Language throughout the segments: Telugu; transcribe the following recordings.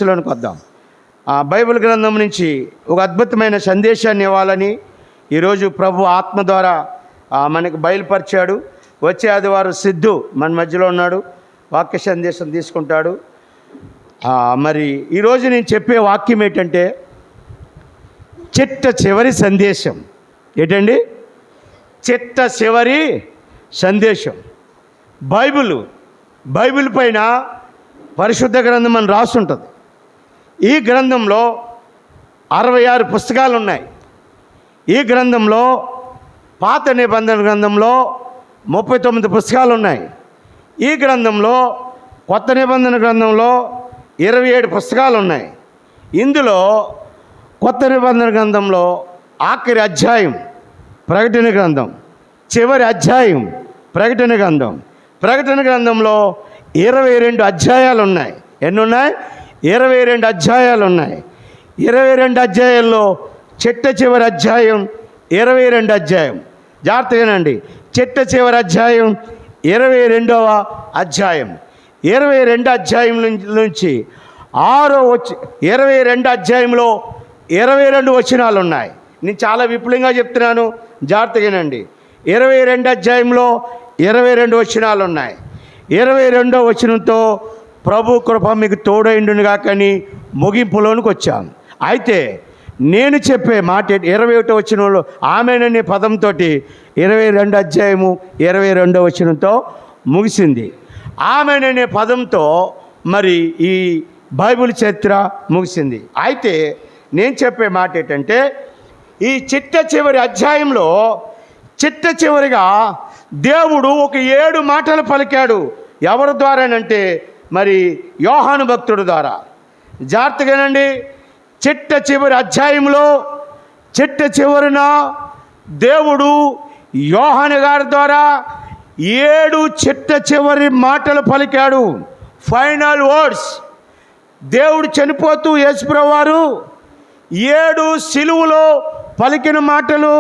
లోనికి వద్దాం. బైబిల్ గ్రంథం నుంచి ఒక అద్భుతమైన సందేశాన్ని ఇవ్వాలని ఈరోజు ప్రభు ఆత్మ ద్వారా మనకు బయలుపరిచాడు. వచ్చే ఆదివారం సిద్ధు మన మధ్యలో ఉన్నాడు, వాక్య సందేశం తీసుకుంటాడు. మరి ఈరోజు నేను చెప్పే వాక్యం ఏంటంటే చిట్ట చివరి సందేశం. ఏంటండి? చిట్ట చివరి సందేశం. బైబిల్ పైన పరిశుద్ధ గ్రంథం అని రాసుంటుంది. ఈ గ్రంథంలో 66 పుస్తకాలు ఉన్నాయి. ఈ గ్రంథంలో పాత నిబంధన గ్రంథంలో 39 పుస్తకాలు ఉన్నాయి. ఈ గ్రంథంలో కొత్త నిబంధన గ్రంథంలో 27 పుస్తకాలు ఉన్నాయి. ఇందులో కొత్త నిబంధన గ్రంథంలో ఆఖరి అధ్యాయం ప్రకటన గ్రంథం, చివరి అధ్యాయం ప్రకటన గ్రంథం. ప్రకటన గ్రంథంలో 22 అధ్యాయాలు ఉన్నాయి. ఎన్ని ఉన్నాయి? 22 అధ్యాయాలు ఉన్నాయి. 22 అధ్యాయాల్లో చిట్ట చివరి అధ్యాయం 22 అధ్యాయం. జాగ్రత్తగానండి. చిట్ట చివరి అధ్యాయం 22వ అధ్యాయం. 22 అధ్యాయం నుంచి 22 అధ్యాయంలో 22 వచనాలు ఉన్నాయి. నేను చాలా విపులంగా చెప్తున్నాను, జాగ్రత్తగానండి. 22 అధ్యాయంలో 22 వచనాలు ఉన్నాయి. 22వ వచనంతో ప్రభు కృప మీకు తోడైండునుగా కానీ ముగింపులోనికి వచ్చాను. అయితే నేను చెప్పే మాట 21వ వచనంలో ఆమెననే పదంతో 22 అధ్యాయము 22వ వచనంతో ముగిసింది. ఆమెననే పదంతో మరి ఈ బైబిల్ చరిత్ర ముగిసింది. అయితే నేను చెప్పే మాట ఏంటంటే ఈ చిట్ట చివరి అధ్యాయంలో చిట్ట చివరిగా దేవుడు ఒక 7 మాటలు పలికాడు. ఎవరి ద్వారానంటే మరి యోహాను భక్తుడి ద్వారా. జాగ్రత్తగానండి. చిట్ట చివరి అధ్యాయంలో చిట్ట చివరిన దేవుడు యోహాను గారి ద్వారా 7 చిట్ట చివరి మాటలు పలికాడు. Final words. దేవుడు చనిపోతూ యేసుప్రభువు వారు 7 సిలువలో పలికిన మాటలు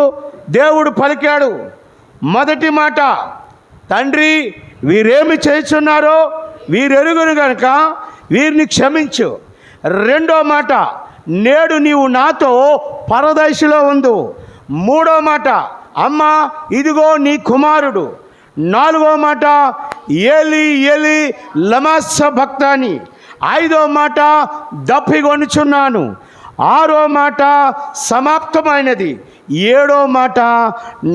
దేవుడు పలికాడు. మొదటి మాట, తండ్రి వీరేమి చేస్తున్నారో వీరెరుగును గనుక వీరిని క్షమించు. రెండో మాట, నేడు నీవు నాతో పరదైసులో ఉండు. మూడో మాట, అమ్మా ఇదిగో నీ కుమారుడు. నాలుగో మాట, ఏలి ఏలి లమా సబక్తాని. ఐదో మాట, దప్పిగొనుచున్నాను. ఆరో మాట, సమాప్తమైనది. ఏడో మాట,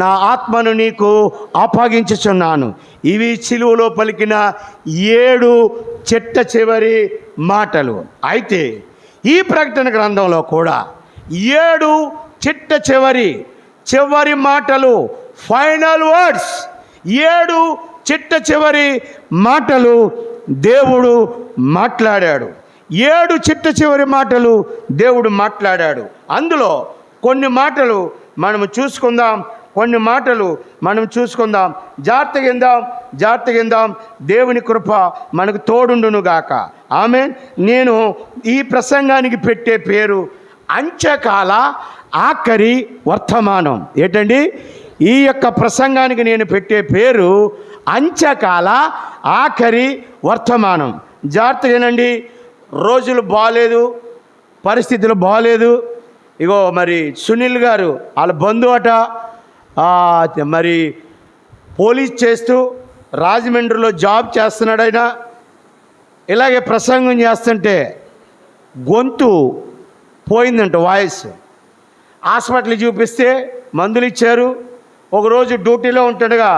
నా ఆత్మను నీకు అప్పగించుచున్నాను. ఇవి సిలువలో పలికిన 7 చిట్ట చివరి మాటలు. అయితే ఈ ప్రకటన గ్రంథంలో కూడా 7 చిట్ట చివరి మాటలు, ఫైనల్ వర్డ్స్. 7 చిట్ట చివరి మాటలు దేవుడు మాట్లాడాడు. 7 చిట్ట చివరి మాటలు దేవుడు మాట్లాడాడు. అందులో కొన్ని మాటలు మనము చూసుకుందాం, కొన్ని మాటలు మనం చూసుకుందాం. జాగ్రత్తగా దేవుని కృప మనకు తోడుండును గాక. ఆమేన్. నేను ఈ ప్రసంగానికి పెట్టే పేరు అంత్యకాల ఆఖరి వర్తమానం. ఏంటండి? ఈ యొక్క ప్రసంగానికి నేను పెట్టే పేరు అంత్యకాల ఆఖరి వర్తమానం. జాగ్రత్తగానండి. రోజులు బాగాలేదు, పరిస్థితులు బాగాలేదు. ఇగో మరి సునీల్ గారు వాళ్ళ బంధువు అట మరి పోలీస్ చేస్తూ రాజమండ్రిలో జాబ్ చేస్తున్నాడైనా. ఇలాగే ప్రసంగం చేస్తుంటే గొంతు పోయిందంట, వాయిస్. హాస్పిటల్ చూపిస్తే మందులు ఇచ్చారు. ఒకరోజు డ్యూటీలో ఉంటుండగా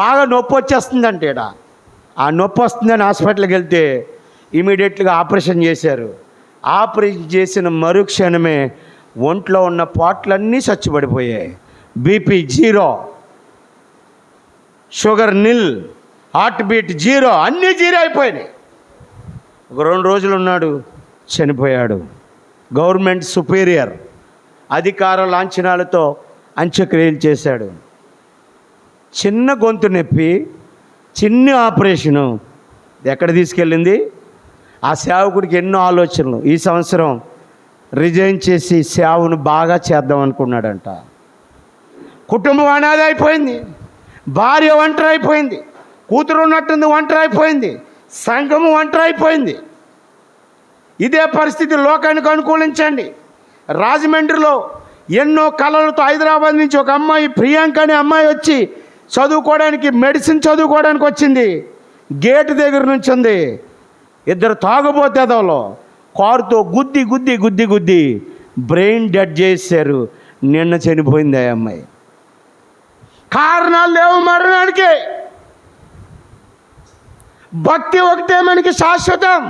బాగా నొప్పి వచ్చేస్తుందంట. ఈడ ఆ నొప్పి వస్తుందని హాస్పిటల్కి వెళ్తే ఇమీడియట్గా ఆపరేషన్ చేశారు. ఆపరేషన్ చేసిన మరుక్షణమే ఒంట్లో ఉన్న పాటలన్నీ చచ్చిపడిపోయాయి. బీపీ 0, షుగర్ నిల్, హార్ట్ బీట్ 0, అన్నీ 0 అయిపోయినాయి. ఒక 2 రోజులు ఉన్నాడు, చనిపోయాడు. గవర్నమెంట్ సుపీరియర్ అధికార లాంఛనాలతో అంత్యక్రియలు చేశాడు. చిన్న గొంతు నొప్పి, చిన్న ఆపరేషను ఎక్కడ తీసుకెళ్ళింది? ఆ సేవకుడికి ఎన్నో ఆలోచనలు. ఈ సంవత్సరం రిజైన్ చేసి సేవను బాగా చేద్దాం అనుకున్నాడంట. కుటుంబం అనాథ అయిపోయింది, భార్య ఒంటరి అయిపోయింది, కూతురు ఉన్నట్టుంది ఒంటరి అయిపోయింది, సంఘము ఒంటరి అయిపోయింది. ఇదే పరిస్థితి లోకానికి అనుకూలించండి. రాజమండ్రిలో ఎన్నో కళలతో హైదరాబాద్ నుంచి ఒక అమ్మాయి, ప్రియాంక అనే అమ్మాయి వచ్చి చదువుకోవడానికి, మెడిసిన్ చదువుకోవడానికి వచ్చింది. గేటు దగ్గర నుంచి ఉంది. ఇద్దరు తాగుబోతేదోలో కారుతో గుద్ది గుద్ది గుద్ది గుద్ది బ్రెయిన్ డెడ్ చేశారు. నిన్న చనిపోయింది ఆ అమ్మాయి. కారణాలు లేవు మరణానికి. భక్తి ఒకటే మనకి శాశ్వతం.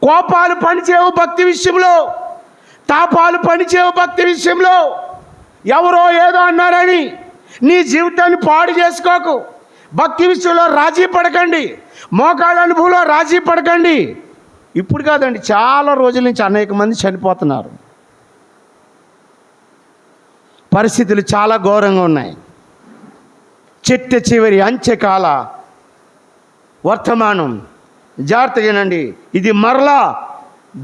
కోపాలు పనిచేయవు భక్తి విషయంలో, తాపాలు పనిచేయవు భక్తి విషయంలో. ఎవరో ఏదో అన్నారని నీ జీవితాన్ని పాడు చేసుకోకు. భక్తి విషయంలో రాజీ పడకండి. మోకాళ్ళ అనుభవంలో రాజీ పడకండి. ఇప్పుడు కాదండి, చాలా రోజుల నుంచి అనేక మంది చనిపోతున్నారు. పరిస్థితులు చాలా ఘోరంగా ఉన్నాయి. చిట్ట చివరి అంత్యకాల వర్తమానం. జాగ్రత్తగానండి. ఇది మరలా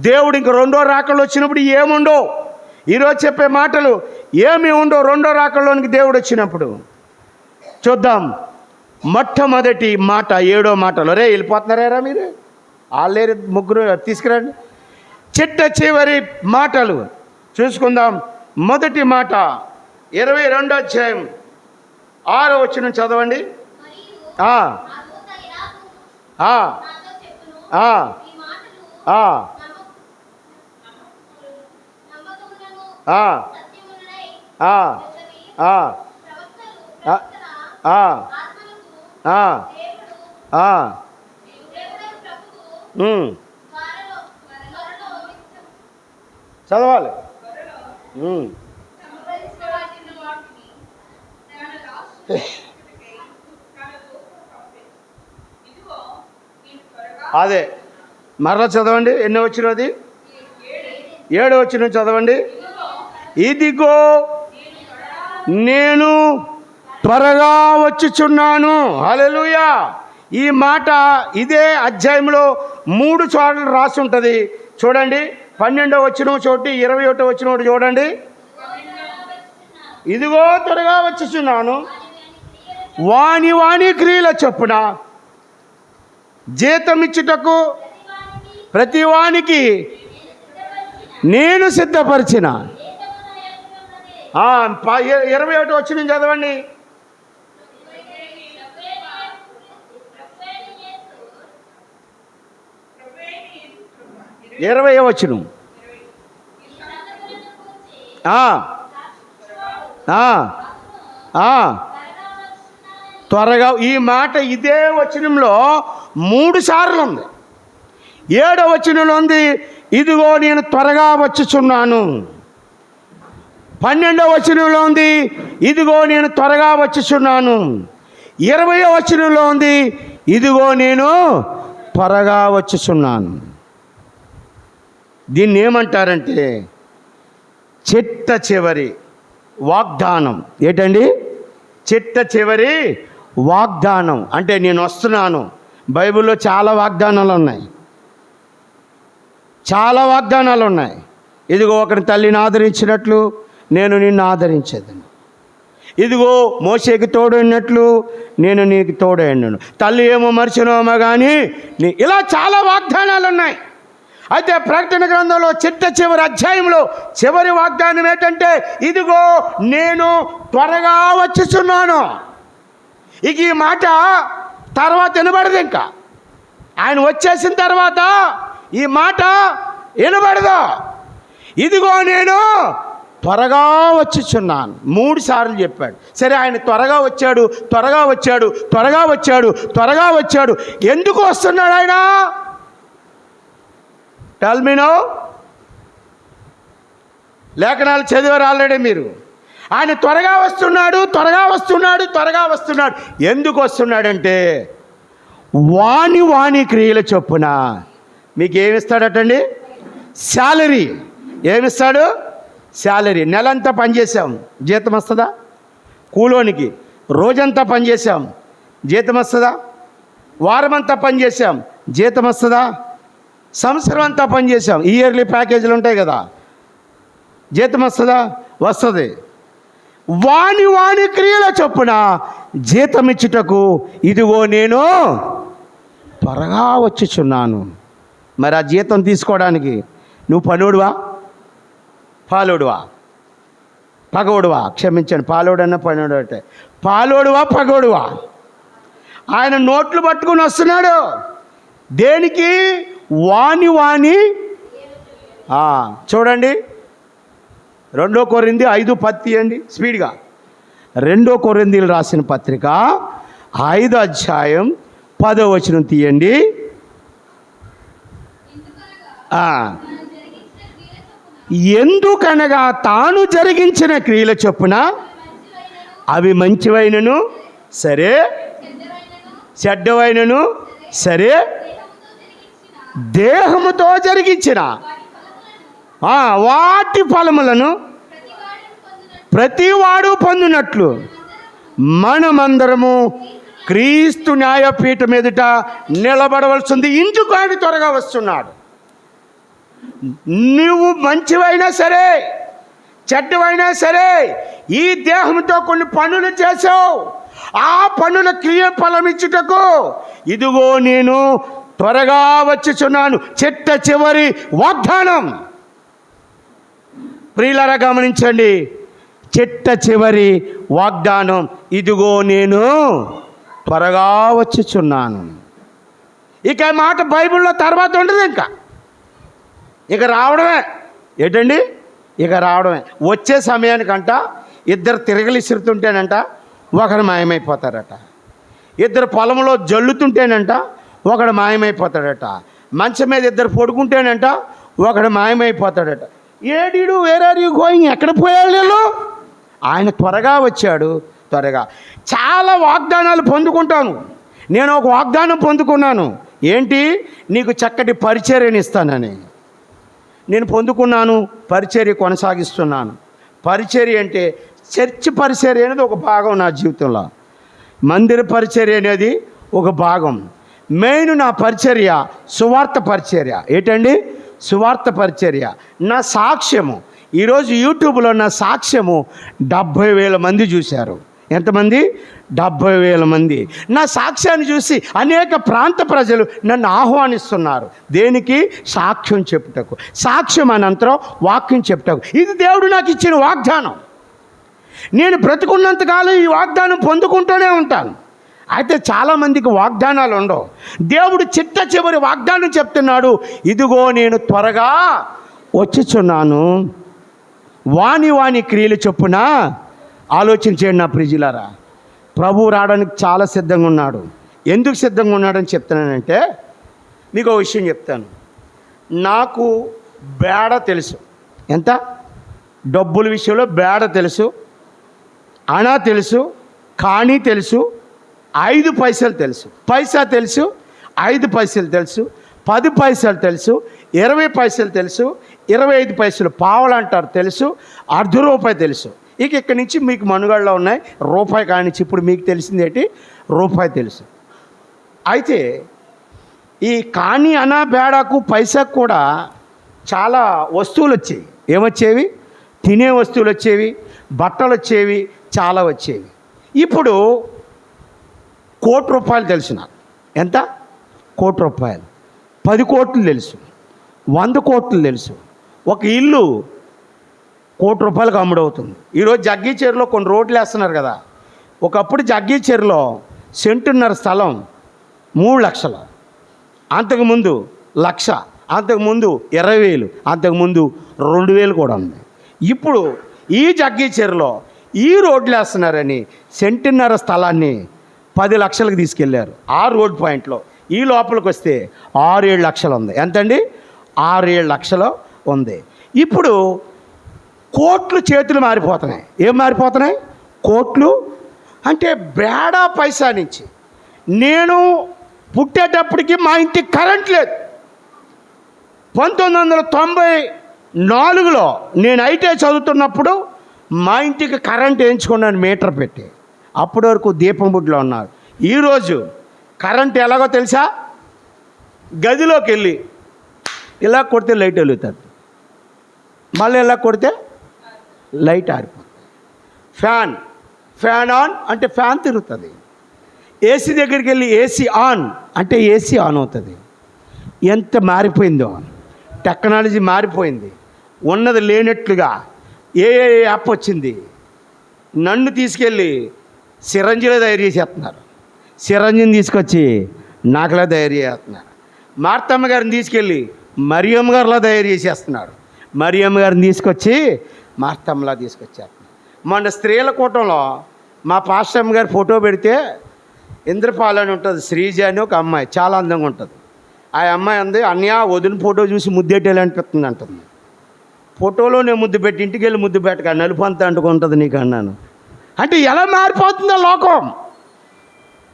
దేవుడు ఇంక రెండో రాకళ్ళు వచ్చినప్పుడు ఏముండో. ఈరోజు చెప్పే మాటలు ఏమి ఉండో రెండో రాకల్లోనికి దేవుడు వచ్చినప్పుడు. చూద్దాం. మొట్టమొదటి మాట 7వ మాటలో. రే వెళ్ళిపోతున్నారా మీరు? వాళ్ళేరు ముగ్గురు తీసుకురండి. చిట్ట చివరి మాటలు చూసుకుందాం. మొదటి మాట 22వ అధ్యాయం 6వ వచనం చదవండి. చదవాలి. అదే మరలా చదవండి. ఎన్నో వచ్చినది? 7వ వచనం చదవండి. ఇదిగో నేను త్వరగా వచ్చుచున్నాను. హల్లెలూయా. ఈ మాట ఇదే అధ్యాయంలో 3 చోట్ల రాసి ఉంటుంది. చూడండి. 12వ వచనం చోటి, 21వ వచనం చూడండి. ఇదిగో త్వరగా వచ్చుచున్నాను, వాని వాని క్రియల చొప్పున జీతమిచ్చుటకు ప్రతి వానికి నేను సిద్ధపరిచిన. 21వ వచనం చదవండి. 20వ వచనం. త్వరగా. ఈ మాట ఇదే వచనంలో 3 సార్లు ఉంది. 7వ వచనంలో ఉంది ఇదిగో నేను త్వరగా వచ్చుచున్నాను. 12వ వచనంలో ఉంది ఇదిగో నేను త్వరగా వచ్చుచున్నాను. 20వ వచనంలో ఉంది ఇదిగో నేను త్వరగా వచ్చుచున్నాను. దీన్ని ఏమంటారంటే చిట్ట చివరి వాగ్దానం. ఏంటండి? చిట్ట చివరి వాగ్దానం అంటే నేను వస్తున్నాను. బైబిల్లో చాలా వాగ్దానాలు ఉన్నాయి. చాలా వాగ్దానాలు ఉన్నాయి. ఇదిగో ఒకరి తల్లిని ఆదరించినట్లు నేను నిన్ను ఆదరించేదను. ఇదిగో మోషేకి తోడైనట్లు నేను నీకు తోడైనాను. తల్లి ఏమో మర్చినోమో కానీ ఇలా చాలా వాగ్దానాలు ఉన్నాయి. అయితే ప్రకటన గ్రంథంలో చిట్ట చివరి అధ్యాయంలో చివరి వాగ్దానం ఏంటంటే ఇదిగో నేను త్వరగా వచ్చుచున్నాను. ఇక ఈ మాట తర్వాత వినబడదు. ఇంకా ఆయన వచ్చేసిన తర్వాత ఈ మాట వినబడదు. ఇదిగో నేను త్వరగా వచ్చుచున్నాను 3 సార్లు చెప్పాడు. సరే, ఆయన త్వరగా వచ్చాడు, త్వరగా వచ్చాడు, త్వరగా వచ్చాడు, త్వరగా వచ్చాడు. ఎందుకు వస్తున్నాడు ఆయన? Tell me now. లేఖనాలు చదివారు ఆల్రెడీ మీరు. ఆయన త్వరగా వస్తున్నాడు, త్వరగా వస్తున్నాడు, త్వరగా వస్తున్నాడు. ఎందుకు వస్తున్నాడంటే వాణి వాణి క్రియల చొప్పున మీకు ఏమిస్తాడటండి? శాలరీ. ఏమిస్తాడు? శాలరీ. నెలంతా పనిచేసాం, జీతం వస్తుందా? కూలోనికి రోజంతా పనిచేసాం, జీతం వస్తుందా? వారమంతా పనిచేసాం, జీతం వస్తుందా? సంవత్సరం అంతా పనిచేసాం, ఇయర్లీ ప్యాకేజీలు ఉంటాయి కదా, జీతం వస్తుందా? వస్తుంది. వాణి వాణి క్రియల చొప్పున జీతం ఇచ్చుటకు ఇదిగో నేను త్వరగా వచ్చుచున్నాను. మరి ఆ జీతం తీసుకోవడానికి నువ్వు పనుడువా పాలోడువా పగోడువా? క్షమించండి, పాలోడన్నా పనుడు అంటే పాలోడువా పగోడువా? ఆయన నోట్లు పట్టుకుని వస్తున్నాడు. దేనికి? వాని చూడండి 2 కొరింథీ 5:10 తీయండి స్పీడ్గా. 2 కొరింథీలు రాసిన పత్రిక 5వ అధ్యాయం 10వ వచనం తీయండి. ఎందుకనగా తాను జరిగించిన క్రియల చొప్పున అవి మంచివైనను సరే, చెడ్డవైనను సరే, దేహముతో జరిగించిన వాటి ఫలములను ప్రతివాడు పొందినట్లు మనమందరము క్రీస్తు న్యాయపీఠం ఎదుట నిలబడవలసింది. ఇందుకు ఆయన త్వరగా వస్తున్నాడు. నువ్వు మంచివైనా సరే, చెడ్డవైనా సరే, ఈ దేహంతో కొన్ని పనులు చేసావు. ఆ పనుల క్రియ ఫలమిచ్చుటకు ఇదిగో నేను త్వరగా వచ్చుచున్నాను. చిట్ట చివరి వాగ్దానం. ప్రియులారా గమనించండి, చిట్ట చివరి వాగ్దానం. ఇదిగో నేను త్వరగా వచ్చుచున్నాను. ఇక మాట బైబిల్లో తర్వాత ఉండదు. ఇక రావడమే. ఏంటండి? ఇక రావడమే. వచ్చే సమయానికంట ఇద్దరు తిరగలి ఇసురుతుంటేనంట ఒకడు మాయమైపోతారట. ఇద్దరు పొలంలో జల్లుతుంటేనంట ఒకడు మాయమైపోతాడట. మంచం మీద ఇద్దరు పడుకుంటేనంట ఒకడు మాయమైపోతాడట. ఏడీడు వేర్ ఆర్ యూ గోయింగ్? ఎక్కడ పోయాడు వీళ్ళు? ఆయన త్వరగా వచ్చాడు. త్వరగా. చాలా వాగ్దానాలు పొందుకుంటాను. నేను ఒక వాగ్దానం పొందుకున్నాను. ఏంటి? నీకు చక్కటి పరిచర్యను ఇస్తానని నేను పొందుకున్నాను. పరిచర్య కొనసాగిస్తున్నాను. పరిచర్య అంటే చర్చ్ పరిచర్య అనేది ఒక భాగం నా జీవితంలో. మందిర పరిచర్య అనేది ఒక భాగం. మెయిన్ నా పరిచర్య సువార్త పరిచర్య. ఏంటండి? సువార్త పరిచర్య. నా సాక్ష్యము ఈరోజు యూట్యూబ్లో నా సాక్ష్యము 70,000 మంది చూశారు. ఎంతమంది? 70,000 మంది. నా సాక్ష్యాన్ని చూసి అనేక ప్రాంత ప్రజలు నన్ను ఆహ్వానిస్తున్నారు. దేనికి? సాక్ష్యం చెప్పుటకు. సాక్ష్యం అనంతరం వాక్యం చెప్పుటకు. ఇది దేవుడు నాకు ఇచ్చిన వాగ్దానం. నేను బ్రతుకున్నంతకాలం ఈ వాగ్దానం పొందుకుంటూనే ఉంటాను. అయితే చాలామందికి వాగ్దానాలు ఉండవు. దేవుడు చిట్ట చివరి వాగ్దానం చెప్తున్నాడు. ఇదిగో నేను త్వరగా వచ్చుచున్నాను. వాని క్రియలు చొప్పున ఆలోచన చేయండి నా ప్రియులారా. ప్రభువు రావడానికి చాలా సిద్ధంగా ఉన్నాడు. ఎందుకు సిద్ధంగా ఉన్నాడని చెప్తున్నానంటే మీకు ఒక విషయం చెప్తాను. నాకు బేడ తెలుసు. ఎంత? డబ్బుల విషయంలో బేడ తెలుసు, అనా తెలుసు, కానీ తెలుసు, 5 పైసలు తెలుసు. పైసా తెలుసు, 5 పైసలు తెలుసు, 10 పైసలు తెలుసు, 20 పైసలు తెలుసు, 25 పైసలు పావలు అంటారు తెలుసు, ₹1 తెలుసు. ఇక ఇక్కడి నుంచి మీకు మనుగడలో ఉన్నాయి రూపాయి కానించి. ఇప్పుడు మీకు తెలిసింది ఏంటి? రూపాయి తెలుసు. అయితే ఈ కానీ అనా బేడాకు పైసాకు కూడా చాలా వస్తువులు వచ్చేవి. ఏమొచ్చేవి? తినే వస్తువులు వచ్చేవి, బట్టలు వచ్చేవి, చాలా వచ్చేవి. ఇప్పుడు ₹1,00,00,000 తెలుసు నాకు. ఎంత? ₹1,00,00,000. 10 కోట్లు తెలుసు, 100 కోట్లు తెలుసు. ఒక ఇల్లు ₹1,00,00,000 అమ్ముడవుతుంది. ఈరోజు జగ్గీచేరులో కొన్ని రోడ్లు వేస్తున్నారు కదా. ఒకప్పుడు జగ్గీచేరులో 1.5 సెంటు స్థలం 3 లక్షలు, అంతకుముందు 1,00,000, అంతకుముందు 20,000, అంతకుముందు 2,000 కూడా ఉంది. ఇప్పుడు ఈ జగ్గీచేరులో ఈ రోడ్లు వేస్తున్నారని 1.5 సెంటు స్థలాన్ని 10 లక్షలకు తీసుకెళ్లారు. ఆ రోడ్ పాయింట్లో ఈ లోపలికి వస్తే 6-7 లక్షలు ఉంది. ఎంతండి? 6-7 లక్షలు ఉంది. ఇప్పుడు కోట్లు చేతులు మారిపోతున్నాయి. ఏం మారిపోతున్నాయి? కోట్లు. అంటే బేడా పైసా నుంచి. నేను పుట్టేటప్పటికి మా ఇంటికి కరెంట్ లేదు. 1994లో నేను ఐటీఐ చదువుతున్నప్పుడు మా ఇంటికి కరెంట్ వేయించుకున్నాను మీటర్ పెట్టి. అప్పటి వరకు దీపం బుడ్లో ఉన్నారు. ఈరోజు కరెంట్ ఎలాగో తెలుసా? గదిలోకి వెళ్ళి ఇలా కొడితే లైట్ వెలుగుతుంది, మళ్ళీ ఇలా కొడితే లైట్ ఆరిపోతుంది. ఫ్యాన్ ఆన్ అంటే ఫ్యాన్ తిరుగుతుంది. ఏసీ దగ్గరికి వెళ్ళి ఏసీ ఆన్ అంటే ఏసీ ఆన్ అవుతుంది. ఎంత మారిపోయిందో, టెక్నాలజీ మారిపోయింది, ఉన్నది లేనట్లుగా ఏ యాప్ వచ్చింది. నన్ను తీసుకెళ్ళి సిరంజిలో తయారు చేసేస్తున్నారు, సిరంజిని తీసుకొచ్చి నాకులా తయారు చేస్తున్నారు. మార్తమ్మ గారిని తీసుకెళ్ళి మరియమ్మ గారిలా తయారు చేసేస్తున్నాడు, మరియమ్మ గారిని తీసుకొచ్చి మార్తమ్మలా తీసుకొచ్చేస్తున్నారు. మొన్న స్త్రీల కూటంలో మా పాస్టమ్మ గారి ఫోటో పెడితే ఇంద్రపాల్ అని ఉంటుంది, శ్రీజ అని ఒక అమ్మాయి, చాలా అందంగా ఉంటుంది. ఆ అమ్మాయి అంది, అన్నయ్య వదిన ఫోటో చూసి ముద్దెట్టేయాలనిపిస్తుంది అంటుంది. ఫోటోలో నేను ముద్దు పెట్టి ఇంటికి వెళ్ళి ముద్దు పెట్టక నలుపు అంతా అంటుకుంటుంది నీకు అన్నాను. అంటే ఎలా మారిపోతుందో లోకం,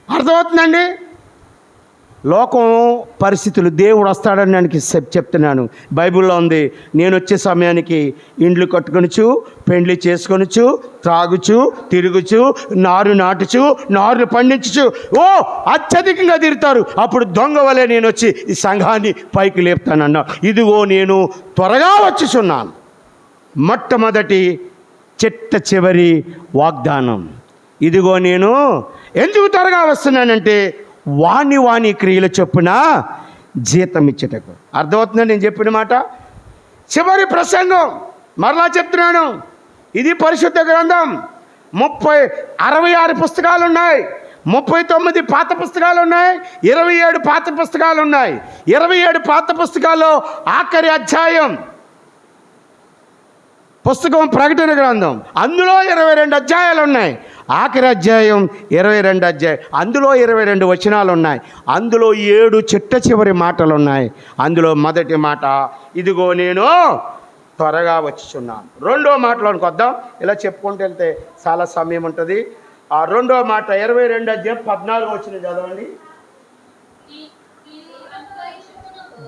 అర్థమవుతుందండి. లోకం పరిస్థితులు, దేవుడు వస్తాడని నేను చెప్తున్నాను. బైబిల్లో ఉంది, నేను వచ్చే సమయానికి ఇండ్లు కట్టుకొనుచు, పెండ్లి చేసుకొనుచు, త్రాగుచు, తిరుగుచు, నారు నాటుచు, నారును పండించుచు, అత్యధికంగా తిరుగుతారు. అప్పుడు దొంగ వలె నేను వచ్చి ఈ సంఘాన్ని పైకి లేపుతానన్నా. ఇదిగో నేను త్వరగా వచ్చుచున్నాను. మొట్టమొదటి చిట్ట చివరి వాగ్దానం. ఇదిగో నేను ఎందుకు త్వరగా వస్తున్నానంటే వాణి క్రియల చొప్పున జీతం ఇచ్చేటకు. అర్థమవుతుందని నేను చెప్పిన మాట. చివరి ప్రసంగం మరలా చెప్తున్నాను, ఇది పరిశుద్ధ గ్రంథం. 66 పుస్తకాలు ఉన్నాయి, 39 పాత పుస్తకాలు ఉన్నాయి, 27 పాత పుస్తకాలు ఉన్నాయి. 27 పాత పుస్తకాల్లో ఆఖరి అధ్యాయం పుస్తకం ప్రకటన గ్రంథం, అందులో 22 అధ్యాయాలు ఉన్నాయి. ఆఖరి అధ్యాయం 22 అధ్యాయం, అందులో 22 వచనాలు ఉన్నాయి. అందులో 7 చిట్ట చివరి మాటలు ఉన్నాయి. అందులో మొదటి మాట, ఇదిగో నేను త్వరగా వచ్చుచున్నాను. రెండో మాటలోనికి వద్దాం, ఇలా చెప్పుకుంటూ వెళ్తే చాలా సమయం ఉంటుంది. ఆ రెండో మాట 22 అధ్యాయం 14 వచనం చదవండి.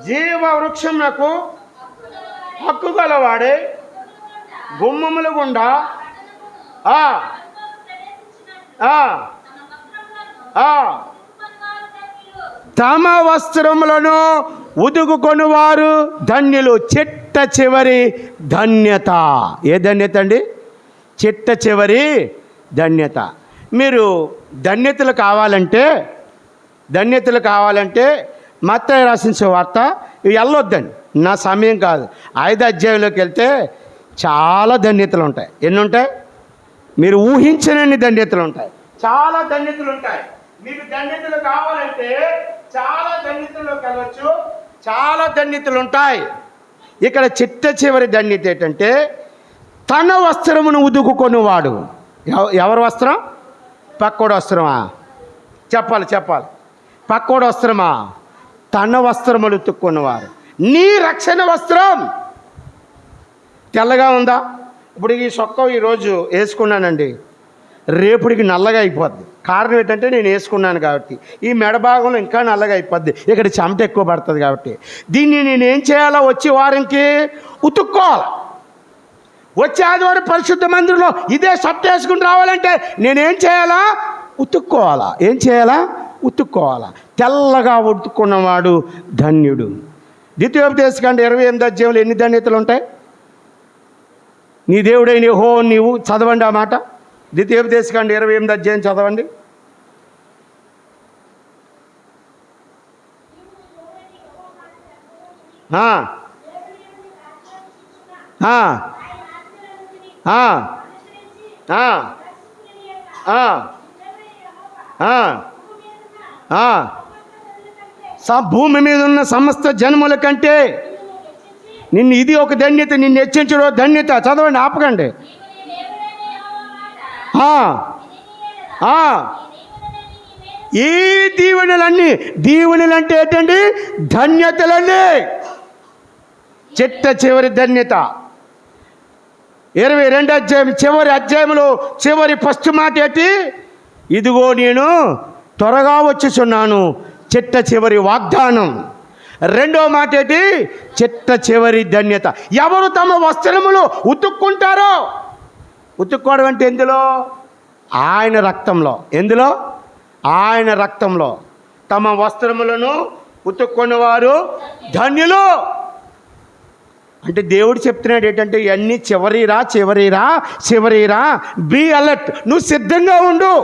జీవ వృక్షమునకు హక్కు గలవాడే గుమ్మముల గుండా తమ వస్త్రములను ఉదుకుకొనివారు ధన్యులు. చిట్ట చివరి ధన్యత. ఏ ధన్యత అండి? చిట్ట చివరి ధన్యత. మీరు ధన్యతలు కావాలంటే మత్తయి రాసిన సువార్త వెళ్ళొద్దండి, నా సమయం కాదు. 5వ అధ్యాయంలోకి వెళ్తే చాలా ధన్యతలు ఉంటాయి. ఎన్ని ఉంటాయి? మీరు ఊహించనన్ని ధన్యతలు ఉంటాయి, చాలా ధన్యతలు ఉంటాయి. మీకు ధన్యతలు కావాలంటే చాలా ధన్యతల్లోకి వెళ్ళవచ్చు, చాలా ధన్యతలు ఉంటాయి. ఇక్కడ చిట్ట చివరి ధన్యత ఏంటంటే తన వస్త్రమును ఉదుకుకొనివాడు. ఎవరి వస్త్రం? పక్కోడు వస్త్రమా? చెప్పాలి. పక్కోడు వస్త్రమా? తన వస్త్రములు ఉతుక్కున్నవారు. నీ రక్షణ వస్త్రం తెల్లగా ఉందా? ఇప్పుడు ఈ సొక్క ఈరోజు వేసుకున్నానండి, రేపుడికి నల్లగా అయిపోద్ది. కారణం ఏంటంటే నేను వేసుకున్నాను కాబట్టి. ఈ మెడ భాగంలో ఇంకా నల్లగా అయిపోద్ది, ఇక్కడ చెమట ఎక్కువ పడుతుంది కాబట్టి. దీన్ని నేనేం చేయాలా? వచ్చే వారంకి ఉతుక్కోవాలి. వచ్చే ఆదివారం పరిశుద్ధ మందిరంలో ఇదే షర్ట్ వేసుకుని రావాలంటే నేనేం చేయాలా? ఉతుక్కోవాలా. ఏం చేయాలా? ఉతుక్కోవాలా. తెల్లగా ఉతుక్కున్నవాడు ధన్యుడు. ద్వితీయోపదేశకాండం 28వ అధ్యాయంలో ఎన్ని ధన్యతలు ఉంటాయి? నీ దేవుడైన యెహోవా నీవు చదవండి ఆ మాట. ద్వితీయోపదేశకాండం 28వ అధ్యాయం చదవండి. భూమి మీద ఉన్న సమస్త జనముల కంటే నిన్ను, ఇది ఒక ధన్యత, నిన్ను హెచ్చించడం ధన్యత. చదవండి, ఆపకండి. ఈ దీవెనలు అంటే ఏంటండి? ధన్యతలన్నీ. చిట్ట చివరి ధన్యత 22వ అధ్యాయం చివరి అధ్యాయంలో చివరి ఫస్ట్ మాట ఏంటి? ఇదిగో నేను త్వరగా వచ్చుచున్నాను. చిట్ట చివరి వాగ్దానం. రెండో మాట ఏంటి? చిట్ట చివరి ధన్యత. ఎవరు తమ వస్త్రములు ఉతుక్కుంటారో, ఉతుక్కోవడం అంటే ఎందులో? ఆయన రక్తంలో. ఎందులో? ఆయన రక్తంలో. తమ వస్త్రములను ఉతుక్కున్నవారు ధన్యులు. అంటే దేవుడు చెప్తున్నాడు ఏంటంటే ఇవన్నీ చివరిరా. Be alert. నువ్వు సిద్ధంగా ఉండు.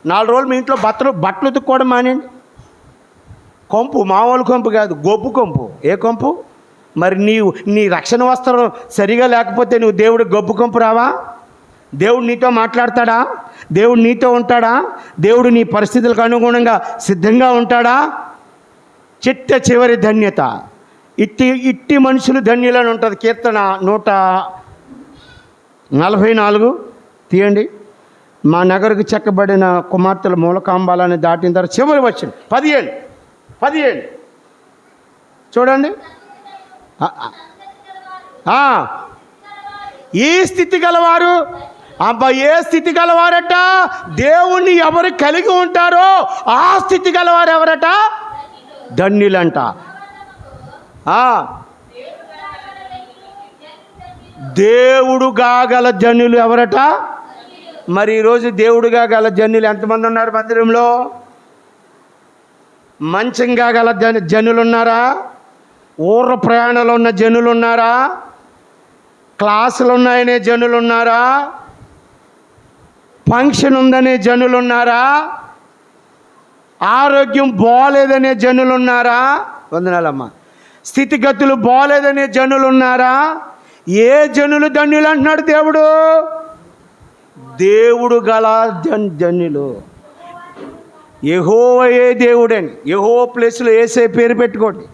4 రోజులు మీ ఇంట్లో బట్టలు ఉతుక్కోవడం మానేయండి. కొంపు మామూలు కొంపు కాదు, గొప్పు కొంపు. ఏ కొంపు? మరి నీ రక్షణ వస్త్రం సరిగా లేకపోతే నువ్వు దేవుడు గొప్పు కొంపు రావా? దేవుడు నీతో మాట్లాడతాడా? దేవుడు నీతో ఉంటాడా? దేవుడు నీ పరిస్థితులకు అనుగుణంగా సిద్ధంగా ఉంటాడా? చిట్ట చివరి ధన్యత, ఇట్టి మనుషులు ధన్యులని ఉంటుంది. కీర్తన 144 తీయండి. మా నగరుకు చెక్కబడిన కుమార్తెల మూలకాంబాలని దాటిన తర్వాత చివరి వచ్చిన 15 చూడండి. ఈ స్థితి గలవారు, అబ్బా ఏ స్థితి గలవారట? దేవుణ్ణి ఎవరు కలిగి ఉంటారో ఆ స్థితి గలవారు ఎవరట? ధన్యులంట. దేవుడుగా గల జనులు ఎవరట? మరి ఈరోజు దేవుడుగా గల జనులు ఎంతమంది ఉన్నారు మందిరంలో? మంచంగా గల జనులు ఉన్నారా? ఊర ప్రయాణాలు ఉన్న జనులు ఉన్నారా? క్లాసులు ఉన్నాయనే జనులు ఉన్నారా? ఫంక్షన్ ఉందనే జనులు ఉన్నారా? ఆరోగ్యం బాగోలేదనే జనులు ఉన్నారా? వందనాలమ్మా. స్థితిగతులు బాగోలేదనే జనులు ఉన్నారా? ఏ జనులు ధన్యులు అంటున్నాడు దేవుడు? దేవుడు గల ధన్యులు. యెహోవాయే దేవుడని, యెహోవా ప్లేస్లో యేసే పేరు పెట్టుకోండి.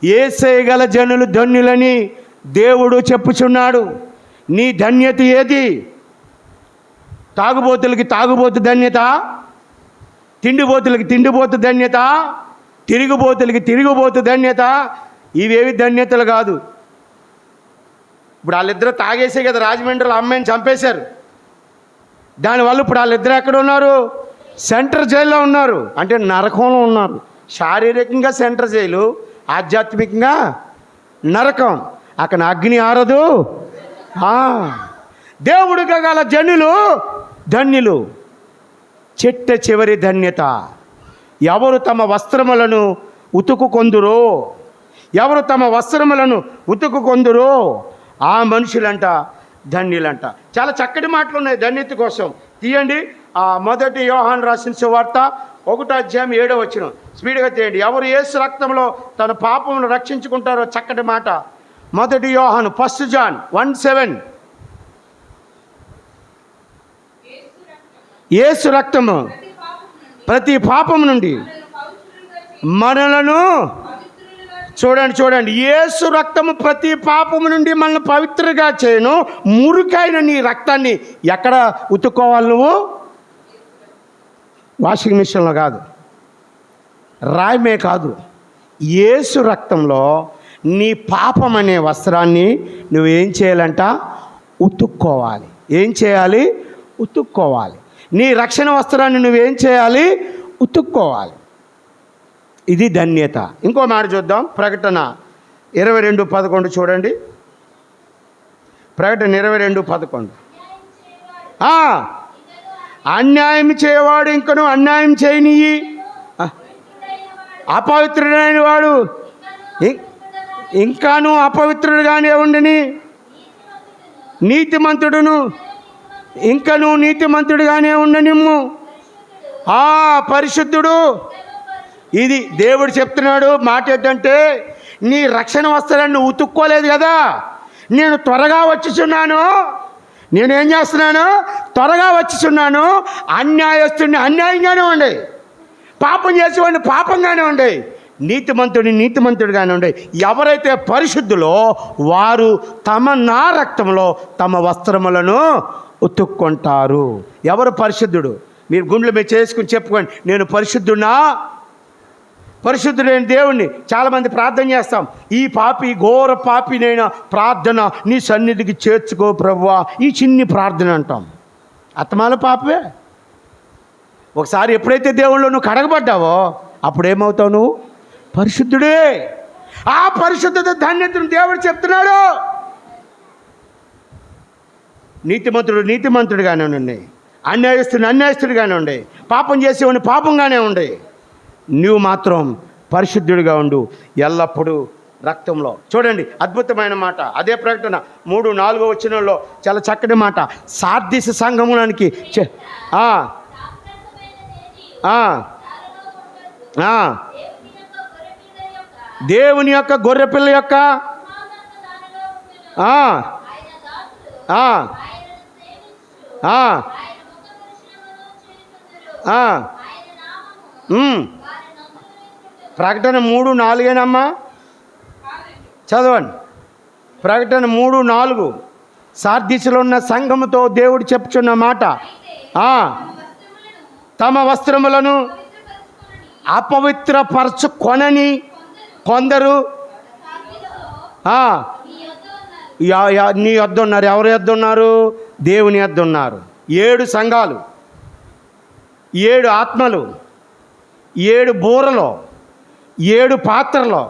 యేసే గల జనులు ధన్యులని దేవుడు చెప్పుచున్నాడు. నీ ధన్యత ఏది? తాగుబోతులకి తాగుబోతు ధన్యత, తిండిబోతులకి తిండిబోతు ధన్యత, తిరుగుబోతులకి తిరుగుబోతు ధన్యత. ఇవేవి ధన్యతలు కాదు. ఇప్పుడు వాళ్ళిద్దరూ తాగేసే కదా రాజమండ్రిలో అమ్మాయిని చంపేశారు. దానివల్ల ఇప్పుడు వాళ్ళిద్దరూ ఎక్కడ ఉన్నారు? సెంట్రల్ జైల్లో ఉన్నారు. అంటే నరకంలో ఉన్నారు. శారీరకంగా సెంట్రల్ జైలు, ఆధ్యాత్మికంగా నరకం. అక్కడ అగ్ని ఆరదు. దేవుడిగా గల జనులు ధన్యులు. చిట్ట చివరి ధన్యత, ఎవరు తమ వస్త్రములను ఉతుకుకొందురో, ఎవరు తమ వస్త్రములను ఉతుకుకొందురో ఆ మనుషులంట ధన్యులంట. చాలా చక్కటి మాటలు ఉన్నాయి ధన్యత కోసం. తీయండి. 1 యోహాను రాసిన సువార్త 1:7 స్పీడ్గా తీయండి. ఎవరు యేసు రక్తంలో తన పాపమును రక్షించుకుంటారో చక్కటి మాట. 1 యోహాను 1 John 1:7. యేసు రక్తము ప్రతి పాపము నుండి మనలను, చూడండి, యేసు రక్తము ప్రతి పాపము నుండి మనల్ని పవిత్రగా చేయను. మురికైన నీ రక్తాన్ని ఎక్కడ ఉతుక్కోవాలి నువ్వు? వాషింగ్ మిషన్లో కాదు, రాయమే కాదు, యేసు రక్తంలో నీ పాపం అనే వస్త్రాన్ని నువ్వేం చేయాలంట? ఉతుక్కోవాలి. ఏం చేయాలి? ఉతుక్కోవాలి. నీ రక్షణ వస్త్రాన్ని నువ్వేం చేయాలి? ఉతుక్కోవాలి. ఇది ధన్యత. ఇంకో మాట చూద్దాం. ప్రకటన 22:11 చూడండి. ప్రకటన 22:11. అన్యాయం చేయవాడు ఇంకను అన్యాయం చేయనియి, అపవిత్రుడైన వాడు ఇంకాను అపవిత్రుడుగానే ఉండని, నీతిమంతుడును ఇంకను నీతిమంతుడుగానే ఉండనిమ్ము. పరిశుద్ధుడు. ఇది దేవుడు చెప్తున్నాడు మాట. ఏంటంటే నీ రక్షణ వస్త్రాన్ని ఉతుక్కోలేదు కదా, నేను త్వరగా వచ్చుచున్నాను. నేనేం చేస్తున్నాను? త్వరగా వచ్చుచున్నాను. అన్యాయస్తుడిని అన్యాయంగానే ఉండే, పాపం చేసేవాడిని పాపంగానే ఉండే, నీతిమంతుడిని నీతిమంతుడిగానే ఉండే. ఎవరైతే పరిశుద్ధులో వారు నా రక్తంలో తమ వస్త్రములను ఉతుక్కుంటారు. ఎవరు పరిశుద్ధుడు? మీరు గుండెలు మీరు చేసుకుని చెప్పుకోండి, నేను పరిశుద్ధున్నా, పరిశుద్ధుడైన దేవుణ్ణి. చాలామంది ప్రార్థన చేస్తాం, ఈ పాపి ఘోర పాపినైనా ప్రార్థన నీ సన్నిధికి చేర్చుకో ప్రభువా, ఈ చిన్ని ప్రార్థన అంటాం. అత్తమాల పాపే. ఒకసారి ఎప్పుడైతే దేవుళ్ళు నువ్వు కడగబడ్డావో అప్పుడేమవుతావు? నువ్వు పరిశుద్ధుడే. ఆ పరిశుద్ధత ధన్యతను దేవుడు చెప్తున్నాడు. నీతిమంతుడు నీతిమంతుడిగానే ఉండే, అన్యాయస్తుడిని అన్యాయస్తుడిగానే ఉండే, పాపం చేసేవాడిని పాపంగానే ఉండే. నువ్వు మాత్రం పరిశుద్ధుడిగా ఉండు ఎల్లప్పుడూ రక్తంలో. చూడండి అద్భుతమైన మాట. అదే ప్రకటన 3-4 చాలా చక్కటి మాట. సార్దీస్ సంఘమునానికి దేవుని యొక్క గొర్రెపిల్ల యొక్క ఆ, ఆ, ఆ, ఆ. ప్రకటన 3:4 చదవండి. ప్రకటన 3:4 సార్దీసులో ఉన్న సంఘముతో దేవుడు చెప్పుచున్న మాట, తమ వస్త్రములను అపవిత్రపరచుకొనని కొందరు నీ యొద్ద ఉన్నారు. ఎవరి యొద్ద ఉన్నారు? దేవుని యొద్ద ఉన్నారు. 7 సంఘాలు, 7 ఆత్మలు, 7 బూరలో, 7 పాత్రలో.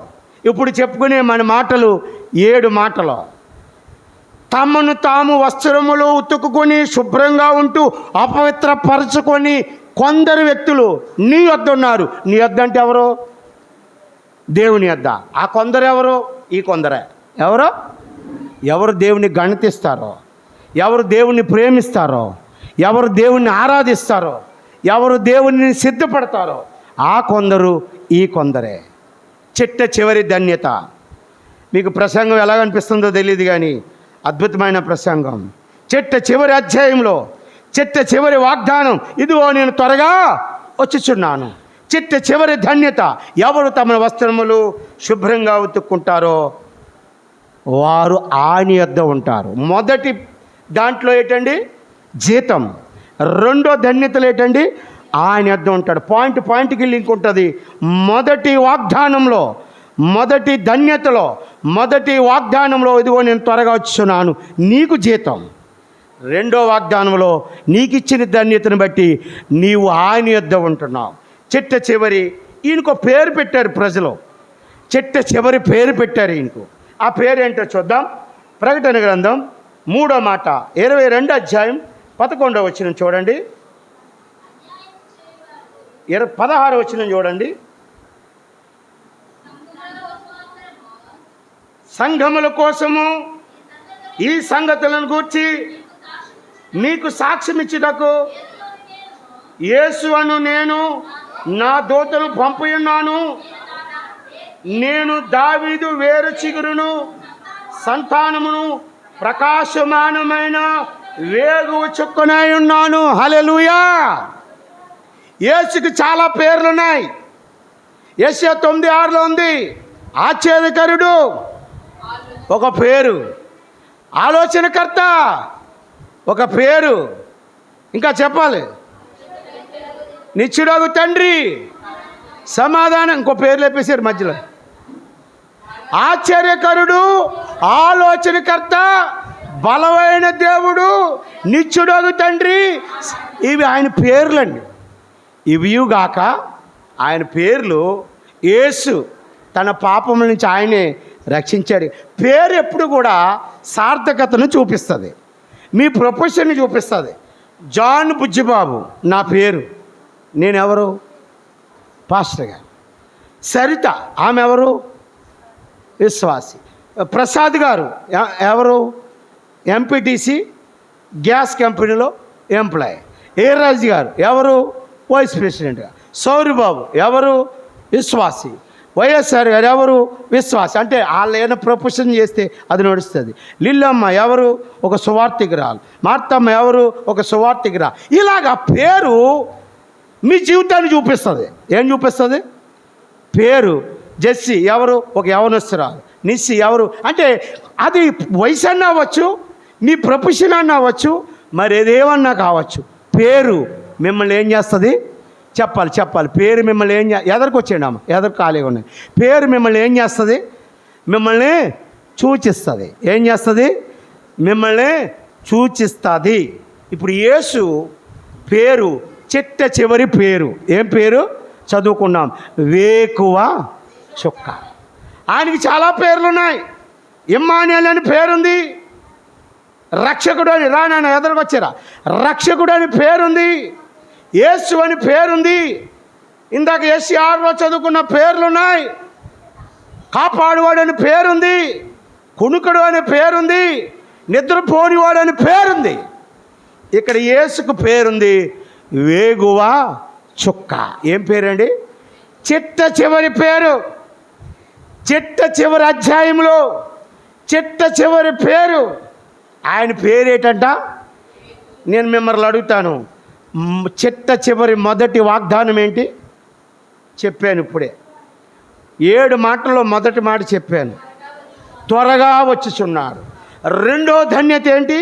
ఇప్పుడు చెప్పుకునే మన మాటలు 7 మాటలు. తమను తాము వస్త్రములు ఉతుక్కుని శుభ్రంగా ఉంటూ అపవిత్రపరచుకొని కొందరు వ్యక్తులు నీ యొద్ద ఉన్నారు. నీ యొద్ద అంటే ఎవరు? దేవుని యొద్ద. ఆ కొందరు ఎవరు? ఈ కొందరే. ఎవరు? ఎవరు దేవుని గణతిస్తారో, ఎవరు దేవుణ్ణి ప్రేమిస్తారో, ఎవరు దేవుణ్ణి ఆరాధిస్తారో, ఎవరు దేవుని సిద్ధపడతారో ఆ కొందరు ఈ కొందరే. చిట్ట చివరి ధన్యత. మీకు ప్రసంగం ఎలాగనిపిస్తుందో తెలియదు కానీ అద్భుతమైన ప్రసంగం. చిట్ట చివరి అధ్యాయంలో చిట్ట చివరి వాగ్దానం, ఇదిగో నేను త్వరగా వచ్చుచున్నాను. చిట్ట చివరి ధన్యత. ఎవరు తమ వస్త్రములు శుభ్రంగా ఉతుక్కుంటారో వారు ఆయన యొద్ద ఉంటారు. మొదటి దాంట్లో ఏంటండి? జీతం. రెండో ధన్యతలు ఏంటండి? ఆయన యొద్ద ఉంటాడు. పాయింట్కి లింక్ ఉంటుంది. మొదటి వాగ్దానంలో, మొదటి ధన్యతలో, మొదటి వాగ్దానంలో ఇదిగో నేను త్వరగా వచ్చున్నాను, నీకు జీతం. రెండో వాగ్దానంలో నీకు ఇచ్చిన ధన్యతను బట్టి నీవు ఆయన యొద్ద ఉంటున్నావు. చిట్ట చివరి ఈయనకు పేరు పెట్టారు ప్రజలు. చిట్ట చివరి పేరు పెట్టారు ఈయనకు. ఆ పేరు ఏంటో చూద్దాం. ప్రకటన గ్రంథం 3వ మాట 22వ అధ్యాయం 11వ వచనం చూడండి. 16వ వచనం చూడండి. సంఘముల కోసము ఈ సంగతులను గూర్చి నీకు సాక్ష్యం ఇచ్చుటకు యేసు అను నేను నా దూతను పంపియున్నాను. నేను దావీదు వేరు చిగురును, సంతానమును, ప్రకాశమానమైన వేగు చుక్కనై ఉన్నాను. హల్లెలూయా. యేసుకి చాలా పేర్లున్నాయి. యెషయా 9:6 ఉంది. ఆశ్చర్యకరుడు ఒక పేరు, ఆలోచనకర్త ఒక పేరు, ఇంకా చెప్పాలి నిత్యుడగు తండ్రి, సమాధానం, ఇంకో పేరు లేపేశారు మధ్యలో. ఆశ్చర్యకరుడు, ఆలోచనకర్త, బలమైన దేవుడు, నిత్యుడగు తండ్రి, ఇవి ఆయన పేర్లండి. ఇవిగాక ఆయన పేర్లు. యేసు తన పాపముల నుంచి ఆయనే రక్షించాడు. పేరు ఎప్పుడు కూడా సార్థకతను చూపిస్తుంది, మీ ప్రొఫెషన్ని చూపిస్తుంది. జాన్ బుజ్జిబాబు నా పేరు. నేనెవరు? పాస్టర్ గారు. సరిత ఆమె ఎవరు? విశ్వాసి. ప్రసాద్ గారు ఎవరు? ఎంపీటీసీ గ్యాస్ కంపెనీలో ఎంప్లాయీ. ఏరాజు గారు ఎవరు? వైస్ ప్రెసిడెంట్గా. సౌరిబాబు ఎవరు? విశ్వాసి. వైఎస్ఆర్ గారు ఎవరు? విశ్వాసి. అంటే వాళ్ళు ఏదైనా ప్రొఫెషన్ చేస్తే అది నడుస్తుంది. లిల్లమ్మ ఎవరు? ఒక సువార్థికురాలు. మార్తమ్మ ఎవరు? ఒక సువార్థికురా. ఇలాగా పేరు మీ జీవితాన్ని చూపిస్తుంది. ఏం చూపిస్తుంది? పేరు. జెస్సి ఎవరు? ఒక యవనస్తురాలు. నిస్సి ఎవరు? అంటే అది వయసు అన్నా అవ్వచ్చు, మీ ప్రొఫెషన్ అన్నా అవ్వచ్చు, మరి ఏదేమన్నా కావచ్చు. పేరు మిమ్మల్ని ఏం చేస్తుంది? చెప్పాలి. పేరు మిమ్మల్ని ఏం ఎదరికి వచ్చేయండి అమ్మ, ఎదరు ఖాళీగా ఉన్నాయి. పేరు మిమ్మల్ని ఏం చేస్తుంది? మిమ్మల్ని సూచిస్తుంది. ఏం చేస్తుంది? మిమ్మల్ని సూచిస్తుంది. ఇప్పుడు యేసు పేరు చిట్ట చివరి పేరు. ఏం పేరు? చదువుకున్నాం, వేకువ చుక్క. ఆయనకి చాలా పేర్లు ఉన్నాయి. ఇమ్మానుయేల్ అని పేరుంది. రక్షకుడు అని, నాన్న ఎదరికి వచ్చారా, రక్షకుడు అని పేరుంది. యేసు అని పేరుంది. ఇందాక యెషయా 6లో చదువుకున్న పేర్లున్నాయి. కాపాడువాడు అని పేరుంది, కుణుకుడు అని పేరుంది, నిద్రపోనివాడు అని పేరుంది. ఇక్కడ యేసుకు పేరుంది వేగువ చుక్క. ఏం పేరండి? చిట్ట చివరి పేరు. చిట్ట చివరి అధ్యాయంలో చిట్ట చివరి పేరు, ఆయన పేరేటంట? నేను మిమ్మల్ని అడుగుతాను, చిట్ట చివరి మొదటి వాగ్దానం ఏంటి? చెప్పాను ఇప్పుడే. 7 మాటల్లో మొదటి మాట చెప్పాను, త్వరగా వచ్చుచున్నారు. రెండో ధన్యత ఏంటి?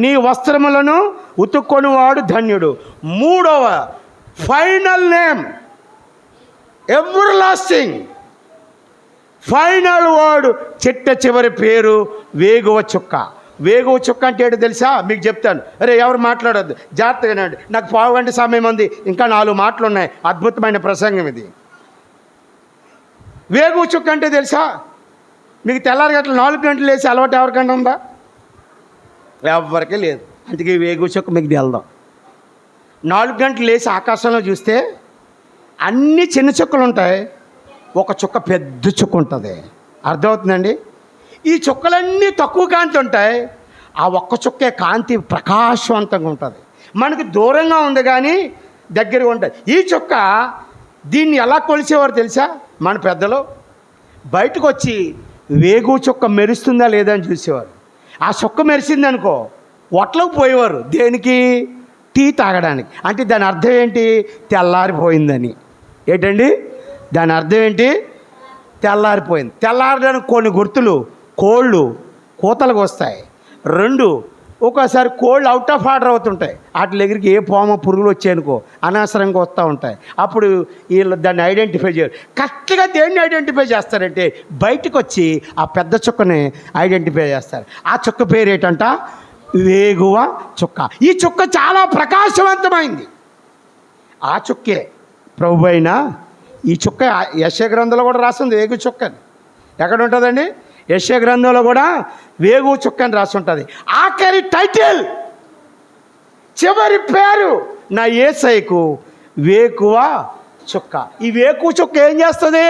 నీ వస్త్రములను ఉతుక్కొనివాడు ధన్యుడు. మూడవ final name, ever lasting. Final word, చిట్ట చివరి పేరు వేగువ చుక్క. వేగువ చుక్క అంటే ఏంటో తెలుసా? మీకు చెప్తాను. అరే ఎవరు మాట్లాడొద్దు, జాగ్రత్తగానండి. నాకు 1/2 గంట సమయం ఉంది, ఇంకా 4 మాటలు ఉన్నాయి. అద్భుతమైన ప్రసంగం ఇది. వేగువ చుక్క అంటే తెలుసా? మీకు తెల్లారి గంటలు 4 గంటలు వేసి అలవాటు ఎవరికైనా ఉందా? ఎవరికీ లేదు. అందుకే వేగువ చుక్క మీకు వెళ్దాం. 4 గంటలు వేసి ఆకాశంలో చూస్తే అన్ని చిన్న చుక్కలు ఉంటాయి, ఒక చుక్క పెద్ద చుక్క ఉంటుంది. అర్థమవుతుందండి? ఈ చుక్కలన్నీ తక్కువ కాంతి ఉంటాయి, ఆ ఒక్క చుక్కే కాంతి ప్రకాశవంతంగా ఉంటుంది. మనకు దూరంగా ఉంది కానీ దగ్గరగా ఉంటుంది. ఈ చుక్క, దీన్ని ఎలా కొలిసేవారు తెలుసా? మన పెద్దలు బయటకు వచ్చి వేగు చుక్క మెరుస్తుందా లేదా అని చూసేవారు. ఆ చుక్క మెరిసిందనుకో ఒట్లకు పోయేవారు. దేనికి? టీ తాగడానికి. అంటే దాని అర్థం ఏంటి? తెల్లారిపోయిందని. ఏంటండి దాని అర్థం ఏంటి? తెల్లారిపోయింది. తెల్లారడానికి కొన్ని గుర్తులు, కోళ్ళు కూతలకు వస్తాయి. 2, ఒక్కోసారి కోళ్ళు అవుట్ ఆఫ్ ఆర్డర్ అవుతుంటాయి. వాటి దగ్గరికి ఏ పోమ పురుగులు వచ్చాయనుకో అనవసరంగా వస్తూ ఉంటాయి. అప్పుడు వీళ్ళు దాన్ని ఐడెంటిఫై చేయరు. కరెక్ట్గా దేన్ని ఐడెంటిఫై చేస్తారంటే బయటకు వచ్చి ఆ పెద్ద చుక్కని ఐడెంటిఫై చేస్తారు. ఆ చుక్క పేరు ఏంటంట? వేగువ చుక్క. ఈ చుక్క చాలా ప్రకాశవంతమైంది. ఆ చుక్కే ప్రభు అయినా. ఈ చుక్క యెషయా గ్రంథంలో కూడా రాస్తుంది వేగు చుక్క అని. ఎక్కడ ఉంటుందండి? యెషయా గ్రంథంలో కూడా వేగు చుక్క అని రాసి ఉంటుంది. ఆఖరి టైటిల్, చివరి పేరు నా యేసయ్యకు వేకువ చుక్క. ఈ వేకువ చుక్క ఏం చేస్తుంది?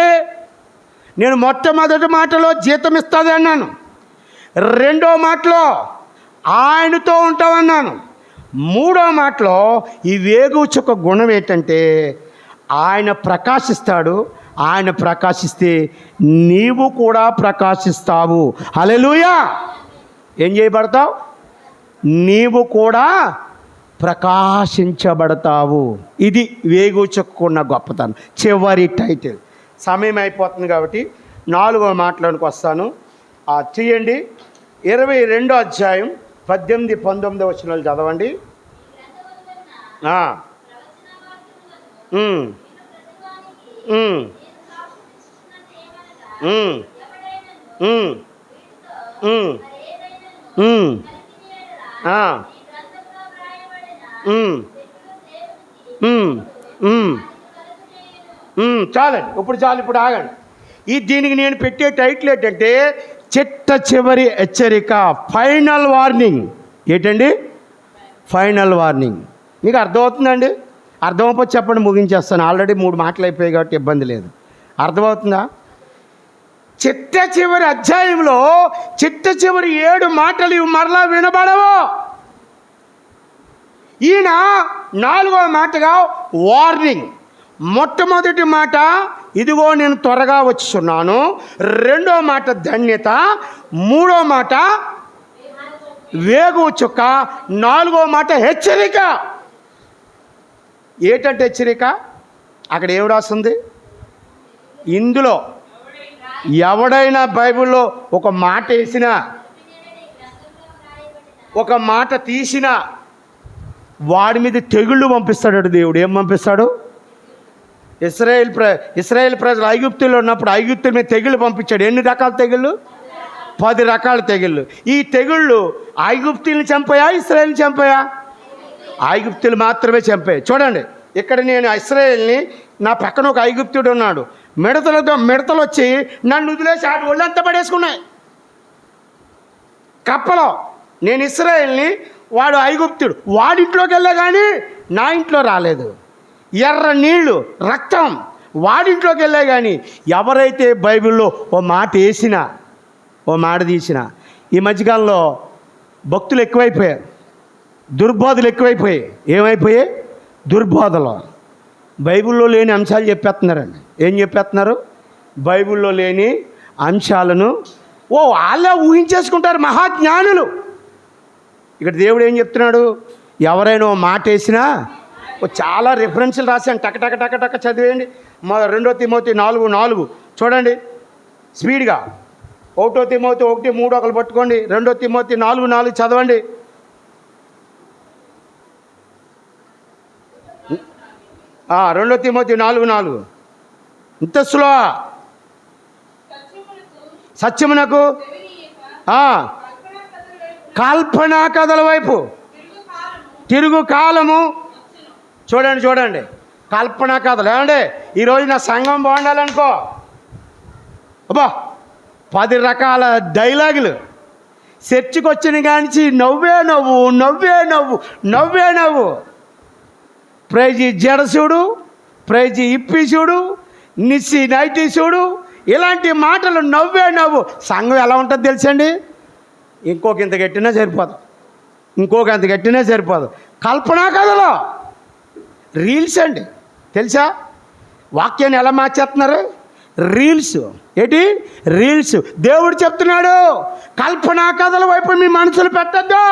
నేను మొట్టమొదటి మాటలో జీతం ఇస్తుంది అన్నాను, రెండో మాటలో ఆయనతో ఉంటామన్నాను, మూడో మాటలో ఈ వేగువ చుక్క గుణం ఏంటంటే ఆయన ప్రకాశిస్తాడు. ఆయన ప్రకాశిస్తే నీవు కూడా ప్రకాశిస్తావు. హల్లెలూయా. ఏం చేయబడతావు? నీవు కూడా ప్రకాశించబడతావు. ఇది వేగువ చుక్కకున్న గొప్పతనం. చివరి టైటిల్. సమయం అయిపోతుంది కాబట్టి 4వ మాటలోనికి వస్తాను. చేయండి. 22వ అధ్యాయం 18, 19 వచనాలు చదవండి. చాలండి, ఇప్పుడు చాలు. ఇప్పుడు ఆగండి. దీనికి నేను పెట్టే టైటిల్ ఏంటంటే చిట్ట చివరి హెచ్చరిక, ఫైనల్ వార్నింగ్. ఏంటండి? Final warning. మీకు అర్థమవుతుందండి? అర్థమైపోతే చెప్పండి, ముగించేస్తాను. ఆల్రెడీ 3 మాటలు అయిపోయాయి కాబట్టి ఇబ్బంది లేదు. అర్థమవుతుందా? చిట్ట చివరి అధ్యాయంలో చిట్ట చివరి 7 మాటలు ఇవి మరలా వినబడవు. ఈయన 4వ మాటగా వార్నింగ్. మొట్టమొదటి మాట, ఇదిగో నేను త్వరగా వచ్చుచున్నాను. రెండో మాట ధన్యత. మూడో మాట వేగువ చుక్క. 4వ మాట హెచ్చరిక. ఏంటంటే హెచ్చరిక? అక్కడ ఏం రాస్తుంది? ఇందులో ఎవడైనా బైబిల్లో ఒక మాట వేసినా, ఒక మాట తీసినా వాడి మీద తెగుళ్ళు పంపిస్తాడు దేవుడు. ఏం పంపిస్తాడు? ఇశ్రాయేల్ ప్రజలు ఐగుప్తులో ఉన్నప్పుడు ఐగుప్తుల మీద తెగుళ్ళు పంపించాడు. ఎన్ని రకాల తెగుళ్ళు? 10 రకాల తెగుళ్ళు. ఈ తెగుళ్ళు ఐగుప్తుల్ని చంపాయా, ఇశ్రాయేల్ని చంపాయా? ఐగుప్తులు మాత్రమే చంపాయి. చూడండి, ఇక్కడ నేను ఇశ్రాయేల్ని, నా పక్కన ఒక ఐగుప్తుడు ఉన్నాడు. మిడతలు వచ్చి నన్ను వదిలేసి ఆడు ఒళ్ళంతా పడేసుకున్నాయి కప్పలో. నేను ఇశ్రాయేల్ని, వాడు ఐగుప్తుడు. వాడింట్లోకి వెళ్ళా కానీ నా ఇంట్లో రాలేదు. ఎర్ర నీళ్లు, రక్తం వాడింట్లోకి వెళ్ళా కానీ ఎవరైతే బైబిల్లో ఓ మాట వేసినా, ఓ మాట తీసినా. ఈ మధ్యకాలంలో భక్తులు ఎక్కువైపోయారు, దుర్బోధలు ఎక్కువైపోయాయి. ఏమైపోయాయి? దుర్బోధలు. బైబిల్లో లేని అంశాలు చెప్పేస్తున్నారండి. ఏం చెప్పేస్తున్నారు? బైబిల్లో లేని అంశాలను వాళ్ళే ఊహించేసుకుంటారు మహాజ్ఞానులు. ఇక్కడ దేవుడు ఏం చెప్తున్నాడు? ఎవరైనా ఓ మాట వేసినా చాలా రిఫరెన్స్లు రాశాను, టక టక టక టక చదివేయండి. 2 తిమోతి 4:4 చూడండి స్పీడ్గా. 1 తిమోతి 1:3 ఒకరు పట్టుకోండి. 2 తిమోతి 4:4 చదవండి. 2 తిమోతి 4:4 ఇంత స్లో. సత్యమునకు కల్పనా కథల వైపు తిరుగు కాలము. చూడండి కల్పనా కథలు. ఏమండి ఈరోజు నా సంఘం బాగుండాలనుకో, అబ్బా 10 రకాల డైలాగులు. చర్చికి వచ్చిన కానించి నవ్వే నవ్వు. ప్రైజీ జడసుడు, ప్రైజీ ఇప్పిసుడు, నిస్సి నైటీసుడు, ఇలాంటి మాటలు నవ్వే నవ్వు. సంఘం ఎలా ఉంటుందో తెలుసండి? ఇంకొక ఇంత గట్టినా సరిపోదు. కల్పనా కథలో రీల్స్ అండి. తెలుసా వాక్యాన్ని ఎలా మార్చేస్తున్నారు? రీల్స్. రీల్స్. దేవుడు చెప్తున్నాడు, కల్పనా కథల వైపు మీ మనసులు పెట్టద్దు.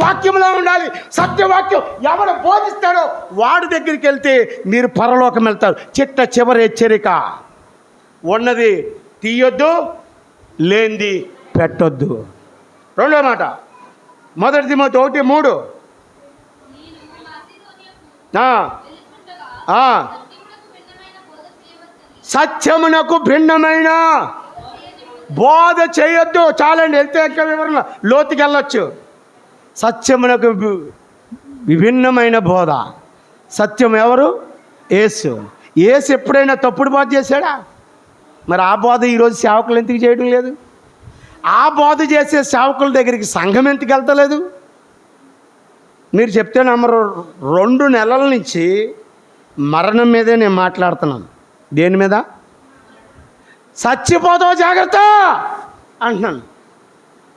వాక్యంలో ఉండాలి. సత్యవాక్యం ఎవడు బోధిస్తాడో వాడి దగ్గరికి వెళ్తే మీరు పరలోకం వెళ్తారు. చివరి హెచ్చరిక, ఉన్నది తీయొద్దు, లేనిది పెట్టొద్దు. రెండో మాట 1 తిమోతి 1:3 సత్యమునకు భిన్నమైన బోధ చేయొద్దు. చాలండి, వెళ్తే ఎక్కువ వివరణ లోతుకి వెళ్ళొచ్చు. సత్యమునకు విభిన్నమైన బోధ. సత్యం ఎవరు? యేసు ఎప్పుడైనా తప్పుడు బోధ చేశాడా? మరి ఆ బోధ ఈరోజు సేవకులు ఎందుకు చేయడం లేదు? ఆ బోధ చేసే సేవకుల దగ్గరికి సంఘం ఎందుకు వెళ్తలేదు? మీరు చెప్తే నమ్మరు. 2 నెలల నుంచి మరణం మీదే నేను మాట్లాడుతున్నాను. దేని మీద? చచ్చిపోతావు జాగ్రత్త అంటున్నాను.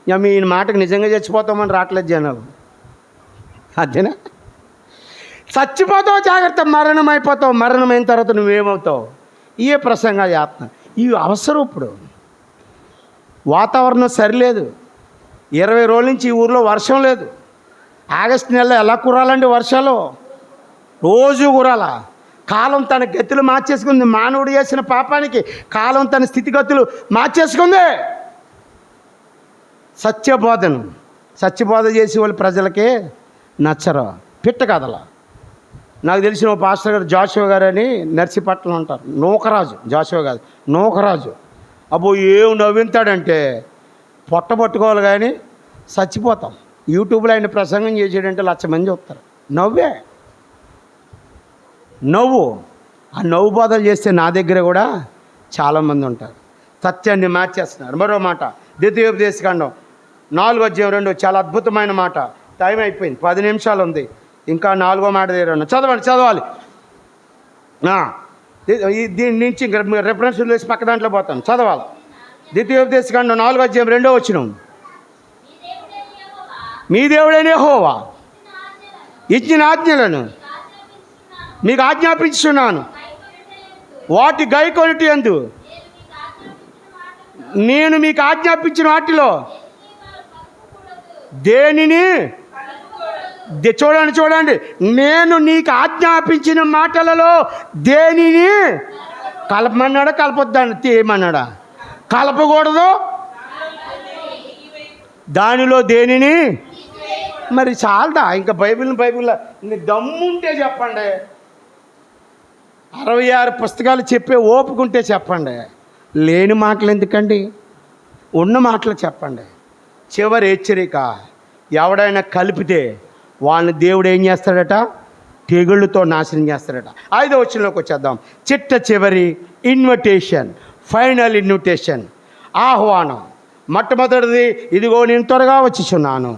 ఇక మీ మాటకు నిజంగా చచ్చిపోతామని రావట్లేదు జనాలు. అదేనా? చచ్చిపోతావు జాగ్రత్త, మరణం అయిపోతావు, మరణం అయిన తర్వాత నువ్వేమవుతావు? ఏ ప్రసంగా చేస్తున్నా? ఇవి అవసరం. ఇప్పుడు వాతావరణం సరిలేదు. 20 రోజుల నుంచి ఈ ఊర్లో వర్షం లేదు. ఆగస్టు నెలలో ఎలా కురాలండి వర్షాలు? రోజు కురాల. కాలం తన గతులు మార్చేసుకుంది. మానవుడు చేసిన పాపానికి కాలం తన స్థితిగతులు మార్చేసుకుంది. సత్యబోధ చేసే వాళ్ళు ప్రజలకే నచ్చరు. పిట్ట కథల. నాకు తెలిసిన ఒక పాస్టర్ గారు జాషువా గారు అని నర్సీపట్నం ఉంటారు. నూకరాజు, జాషువా గారు నూకరాజు. అబ్బో ఏం నవ్వింతాడంటే పొట్ట పట్టుకోవాలి కానీ చచ్చిపోతాం. యూట్యూబ్లో ఆయన ప్రసంగం చేసాడంటే 1,00,000 మంది చూస్తారు. నవ్వు. ఆ నవ్వు బోధలు చేస్తే నా దగ్గర కూడా చాలామంది ఉంటారు. సత్యాన్ని మార్చేస్తున్నారు. మరో మాట ద్వితీయోపదేశకాండం 4:2 చాలా అద్భుతమైన మాట. టైం అయిపోయింది, 10 నిమిషాలు ఉంది. ఇంకా 4వ మాట దగ్గర చదవాలి. దీని నుంచి ఇంకా రెఫరెన్స్ వేసి పక్క దాంట్లో పోతాను. చదవాలి. ద్వితీయోపదేశకాండం 4:2 మీ దేవుడైన యెహోవా ఇచ్చిన ఆజ్ఞలను మీకు ఆజ్ఞాపించున్నాను. వాటి గైకొనుట యందు నేను మీకు ఆజ్ఞాపించిన వాటిలో దేనిని చూడండి. నేను నీకు ఆజ్ఞాపించిన మాటలలో దేనిని కలపమన్నాడా, కలపొద్దాన్ని తీయమన్నాడా? కలపకూడదు. దానిలో దేనిని మరి చాలదా? ఇంకా బైబిల్లో దమ్ముంటే చెప్పండి. 66 పుస్తకాలు చెప్పే ఓపుకుంటే చెప్పండి. లేని మాటలు ఎందుకండి? ఉన్న మాటలు చెప్పండి. చివరి హెచ్చరిక, ఎవడైనా కలిపితే వాళ్ళని దేవుడు ఏం చేస్తాడట? తెగుళ్ళతో నాశనం చేస్తాడట. 5వ వచనంలోకి వచ్చేద్దాం. చివరి ఇన్విటేషన్, ఫైనల్ ఇన్విటేషన్, ఆహ్వానం. మొట్టమొదటిది, ఇదిగో నేను త్వరగా వచ్చుచున్నాను.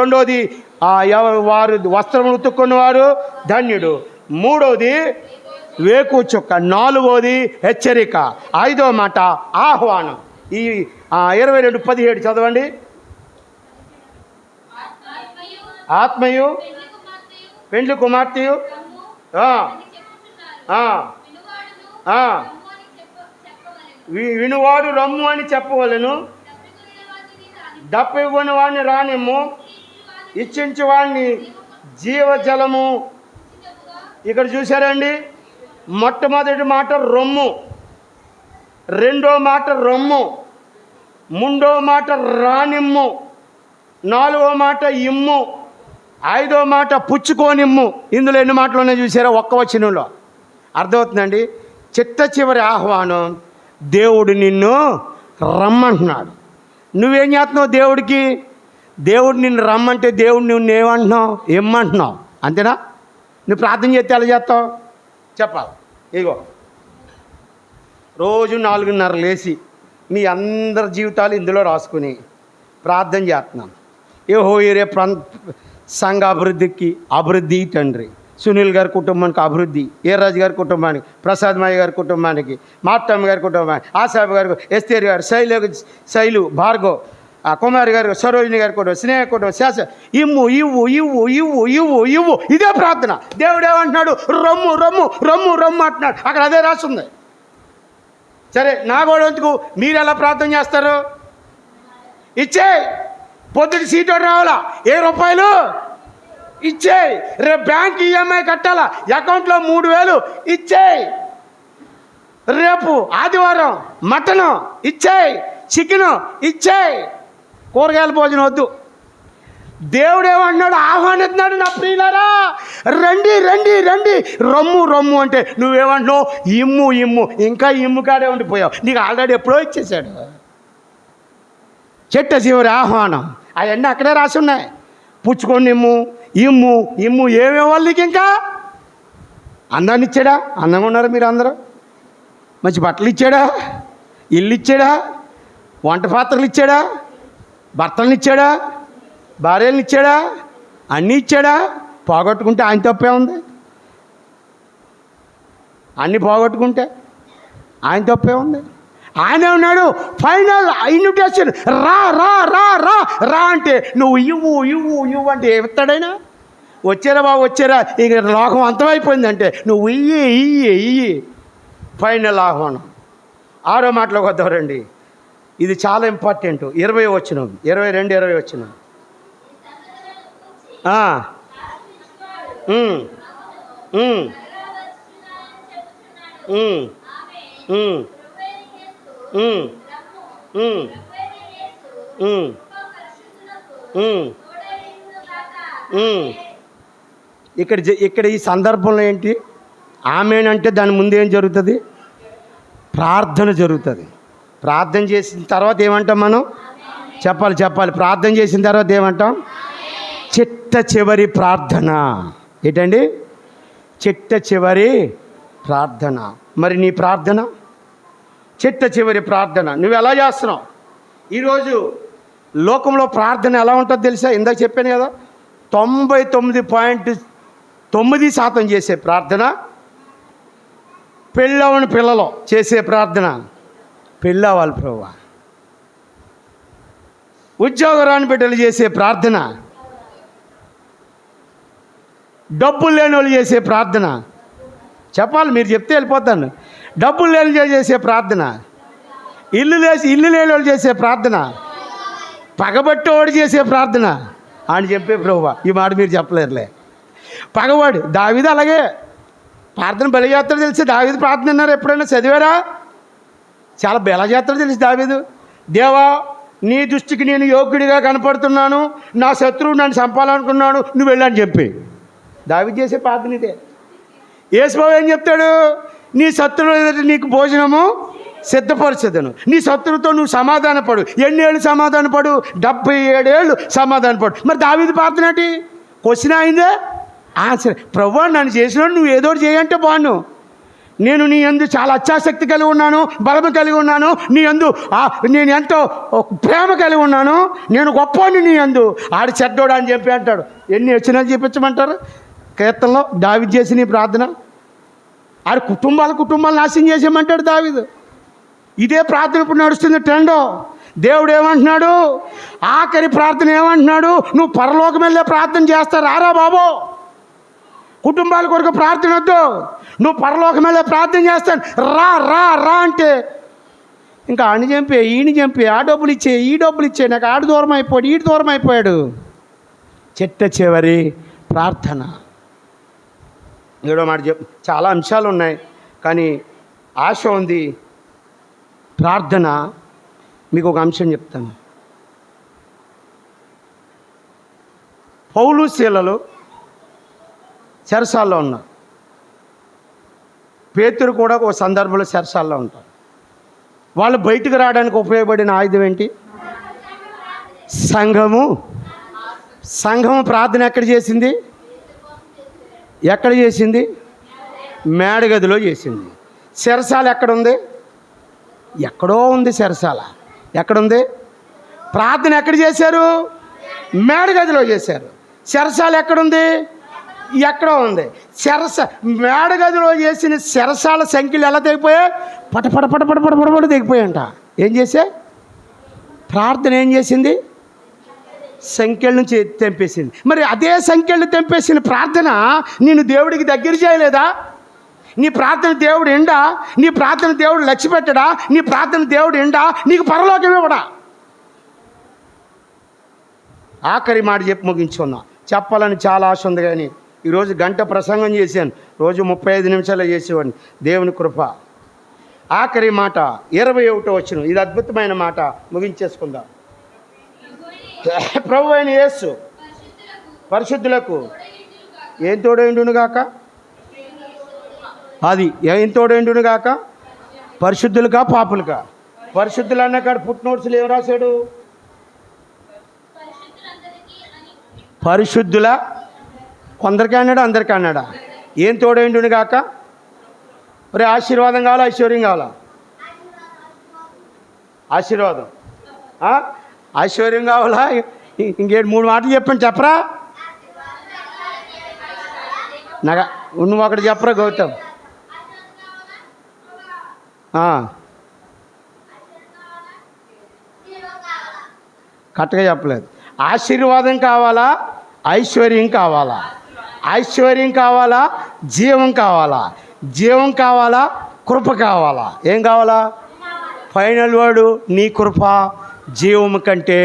రెండోది, వారు వస్త్రములు ఉతుక్కున్నవారు ధన్యుడు. 3వది వేకు చుక్క. 4వది హెచ్చరిక. 5వ మాట ఆహ్వానం. ఈ 22:17 చదవండి. ఆత్మయు పెండ్లి కుమార్తెయు వినువాడు రమ్ము అని చెప్పవలెను. దప్పివ్వని వాడిని రానిమ్ము, ఇచ్చించు వాడిని జీవజలము. ఇక్కడ చూసారండి, మొట్టమొదటి మాట రొమ్ము, రెండో మాట రొమ్ము, మూడో మాట రానిమ్ము, నాలుగో మాట ఇమ్ము, ఐదో మాట పుచ్చుకోనిమ్ము. ఇందులో ఎన్ని మాటలు ఉన్నాయి చూసారా? ఒక్క వచనంలో అర్థమవుతుందండి. చిట్ట చివరి ఆహ్వానం, దేవుడు నిన్ను రమ్మంటున్నాడు. నువ్వేం చేస్తున్నావు దేవుడికి? దేవుడు నిన్ను రమ్మంటే దేవుడు నువ్వు ఏమంటున్నావు? ఇమ్మంటున్నావు. అంతేనా? నువ్వు ప్రార్థన చేస్తే ఎలా చేస్తావు చెప్పాలి. ఇగో రోజు 4:30 లేచి మీ అందరి జీవితాలు ఇందులో రాసుకుని ప్రార్థన చేస్తున్నాను. యెహోవా సంఘ అభివృద్ధి తండ్రి, సునీల్ గారి కుటుంబానికి అభివృద్ధి, ఏరాజు గారి కుటుంబానికి, ప్రసాద్ మాయ గారి కుటుంబానికి, మార్తమ్మ గారి కుటుంబానికి, ఆసాబ్ గారి, ఎస్తేర్ గారు, శైలు భార్గవ్, కుమారి గారు, సరోజిని గారి కుటుంబం, స్నేహ కుటుంబం, శాస ఇవ్వు ఇవ్వు ఇవ్వు ఇవ్వు ఇవ్వు ఇవ్వు. ఇదే ప్రార్థన. దేవుడు ఏమంటున్నాడు? రమ్ము రమ్ము రమ్ము రమ్ము అంటున్నాడు. అక్కడ అదే రాస్తుంది. సరే, నా గోడందుకు మీరు ఎలా ప్రార్థన చేస్తారు? ఇచ్చే పొద్దుటి సీటు రావాలా, 7 రూపాయలు ఇచ్చేయి. రేపు బ్యాంక్ ఈఎంఐ కట్టాలా, అకౌంట్లో 3000 ఇచ్చేయి. రేపు ఆదివారం మటను ఇచ్చేయి, చికెను ఇచ్చేయి. కూరగాయల భోజనం వద్దు. దేవుడు ఏమన్నాడు? ఆహ్వానిస్తున్నాడు. నా ప్రియులారా, రండి రండి రండి, రమ్ము రమ్ము అంటే నువ్వేమంటున్నావు? ఇమ్ము ఇమ్ము. ఇంకా ఇమ్ము కాడే ఉండిపోయావు. నీకు ఆల్రెడీ ఎప్పుడో ఇచ్చేసాడు. చిట్ట చివరి ఆహ్వానం అవన్నీ అక్కడే రాసి ఉన్నాయి. పుచ్చుకొని ఇమ్ము ఇమ్ము ఇమ్ము. ఏమేవాళ్ళు నీకు? ఇంకా అందాన్ని ఇచ్చాడా? అందంగా ఉన్నారు మీరు అందరూ. మంచి బట్టలు ఇచ్చాడా? ఇల్లు ఇచ్చాడా? వంట పాత్రలు ఇచ్చాడా? భర్తలను ఇచ్చాడా? భార్యలను ఇచ్చాడా? అన్నీ ఇచ్చాడా? పోగొట్టుకుంటే ఆయన తప్పే ఉంది. అన్నీ పోగొట్టుకుంటే ఆయన తప్పే ఉంది. ఆయన ఉన్నాడు ఫైనల్ ఇన్విటేషన్, రా రా రా రా రా అంటే నువ్వు ఇవ్వు ఇవ్వు ఇవ్వు అంటే ఇస్తాడైనా? వచ్చారా బాబు వచ్చారా, ఇక లోకం అంతమైపోయిందంటే నువ్వు ఇయ్యి ఇయ్యి ఇయ్యి. ఫైనల్ ఆహ్వానం. 6వ మాటలోకి వద్దారండి. ఇది చాలా ఇంపార్టెంట్. 20 వచనం, 22-20 వచనం. ఇక్కడ ఈ సందర్భంలో ఏంటి? ఆమేనంటే దాని ముందు ఏం జరుగుతుంది? ప్రార్థన జరుగుతుంది. ప్రార్థన చేసిన తర్వాత ఏమంటాం మనం? చెప్పాలి. ప్రార్థన చేసిన తర్వాత ఏమంటాం? చిట్ట చివరి ప్రార్థన. ఏంటండి? చిట్ట చివరి ప్రార్థన. మరి నీ ప్రార్థన, చిట్ట చివరి ప్రార్థన నువ్వు ఎలా చేస్తున్నావు? ఈరోజు లోకంలో ప్రార్థన ఎలా ఉంటుందో తెలుసా? ఇందాక చెప్పాను కదా, 99.9% చేసే ప్రార్థన, పెళ్ళవని పిల్లలు చేసే ప్రార్థన, పెళ్ళవాలి ప్రభువా. ఉద్యోగం రాని బిడ్డలు చేసే ప్రార్థన, డబ్బులు లేని వాళ్ళు చేసే ప్రార్థన. చెప్పాలి, మీరు చెప్తే వెళ్ళిపోతాను. డబ్బులు లేని చేసే ప్రార్థన, ఇల్లు లేని వాళ్ళు చేసే ప్రార్థన, పగబట్టేవాడు చేసే ప్రార్థన అని చెప్పే ప్రభువా. ఈ మాట మీరు చెప్పలేరులే. పగవాడు దావీదు అలాగే ప్రార్థన బలి చేస్తాడు తెలిసి దావీదు ప్రార్థన అన్నారు. ఎప్పుడైనా చదివారా? చాలా బెల చేస్తాడు తెలిసి దావీదు. దేవా, నీ దృష్టికి నేను యోగ్యుడిగా కనపడుతున్నాను, నా శత్రువు నన్ను చంపాలనుకున్నాను, నువ్వు వెళ్ళని చెప్పి దావీదు చేసే ప్రార్థన ఇదే. యేసుబాబు ఏం చెప్తాడు? నీ శత్రువు ఎదుట నీకు భోజనము సిద్ధపరచదను, నీ శత్రువుతో నువ్వు సమాధానపడు. ఎన్ని ఏళ్ళు సమాధానపడు? 77 ఏళ్ళు సమాధానపడు. మరి దావీదు ప్రార్థన ఏంటి? క్వశ్చన్ అయిందే. సరే ప్రభువా, నన్ను చేసినాడు, నువ్వు ఏదో ఒకటి చేయంటే బాను. నేను నీ యందు చాలా అత్యాసక్తి కలిగి ఉన్నాను, బలము కలిగి ఉన్నాను, నీ యందు నేను ఎంతో ప్రేమ కలిగి ఉన్నాను, నేను గొప్పని నీ యందు. ఆడు చెడ్డోడు అని చెప్పి అంటాడు. ఎన్ని వచ్చినా చూపించమంటారు? కీర్తనలో దావీదు చేసిన ప్రార్థన. ఆడు కుటుంబాలు నాశనం చేసేయమంటాడు దావీదు. ఇదే ప్రార్థన ఇప్పుడు నడుస్తుంది ట్రెండో. దేవుడు ఏమంటున్నాడు? ఆఖరి ప్రార్థన ఏమంటున్నాడు? నువ్వు పరలోకం వెళ్ళే ప్రార్థన చేస్తా రారా బాబు, కుటుంబాల కొరకు ప్రార్థన వద్దు. నువ్వు పరలోకం వెళ్ళే ప్రార్థన చేస్తాను, రా రా రా అంటే ఇంకా ఆడిని చంపే, ఈయన చంపే, ఆ డబ్బులు ఇచ్చే, ఈ డబ్బులు ఇచ్చే, నాకు ఆడు దూరం అయిపోయాడు, ఈడు దూరం అయిపోయాడు. చిట్ట చివరి ప్రార్థన. ఏడో మాట చాలా అంశాలు ఉన్నాయి, కానీ ఆశ ఉంది. ప్రార్థన మీకు ఒక అంశం చెప్తాను. పౌలు శీలలు చెరసాల్లో ఉన్నారు. పేతురు కూడా ఒక సందర్భంలో చెరసాల్లో ఉంటారు. వాళ్ళు బయటకు రావడానికి ఉపయోగపడిన ఆయుధం ఏంటి? సంఘము. ప్రార్థన ఎక్కడ చేసింది? మేడగదిలో చేసింది. చెరసాల ఎక్కడుంది? ఎక్కడో ఉంది చెరసాల. ఎక్కడుంది? ప్రార్థన ఎక్కడ చేశారు? మేడగదిలో చేశారు. చెరసాల ఎక్కడుంది? ఎక్కడో ఉంది. మేడగదిలో చేసిన చెరసాల సంఖ్యలు ఎలా తెగిపోయాయి? పటపట పటపట పటపట తెగిపోయాయంట. ఏం చేసే? ప్రార్థన ఏం చేసింది? సంఖ్యల నుంచి తెంపేసింది. మరి అదే సంఖ్యలు తెంపేసిన ప్రార్థన నేను దేవుడికి దగ్గర చేయలేదా? నీ ప్రార్థన దేవుడు ఎండా? నీ ప్రార్థన దేవుడు లక్ష్య పెట్టడా? నీ ప్రార్థన దేవుడు ఎండా? నీకు పరలోకం ఇవ్వడా? ఆఖరి మాట చెప్పి ముగించుకున్నా. చెప్పాలని చాలా ఆశ ఉంది, కానీ ఈరోజు గంట ప్రసంగం చేశాను. రోజు 35 నిమిషాలు చేసేవాడిని. దేవుని కృప. ఆఖరి మాట 21వ వచనం. ఇది అద్భుతమైన మాట, ముగించేసుకుందాం. ప్రభు అయిన యేసు పరిశుద్ధులకు ఏం తోడైండును గాక? అది ఏం తోడైండును గాక? పరిశుద్ధులుగా పాపులుగా? పరిశుద్ధులు అన్న కాడ ఫుట్ నోట్స్లు ఏం రాశాడు? పరిశుద్ధుల కొందరికి అన్నాడా, అందరికీ అన్నాడా? ఏం తోడైండును గాక? మరి ఆశీర్వాదం కావాలా, ఐశ్వర్యం కావాలా? ఆశీర్వాదం. ఐశ్వర్యం కావాలా? ఇంకేడు 3 మాటలు చెప్పండి, చెప్పరా? నగ నువ్వు ఒకటి చెప్పరా గౌతమ్? కరెక్ట్గా చెప్పలేదు. ఆశీర్వాదం కావాలా, ఐశ్వర్యం కావాలా? ఐశ్వర్యం కావాలా, జీవం కావాలా? జీవం కావాలా, కృప కావాలా? ఏం కావాలా? ఫైనల్ వర్డ్ నీ కృప జీవము కంటే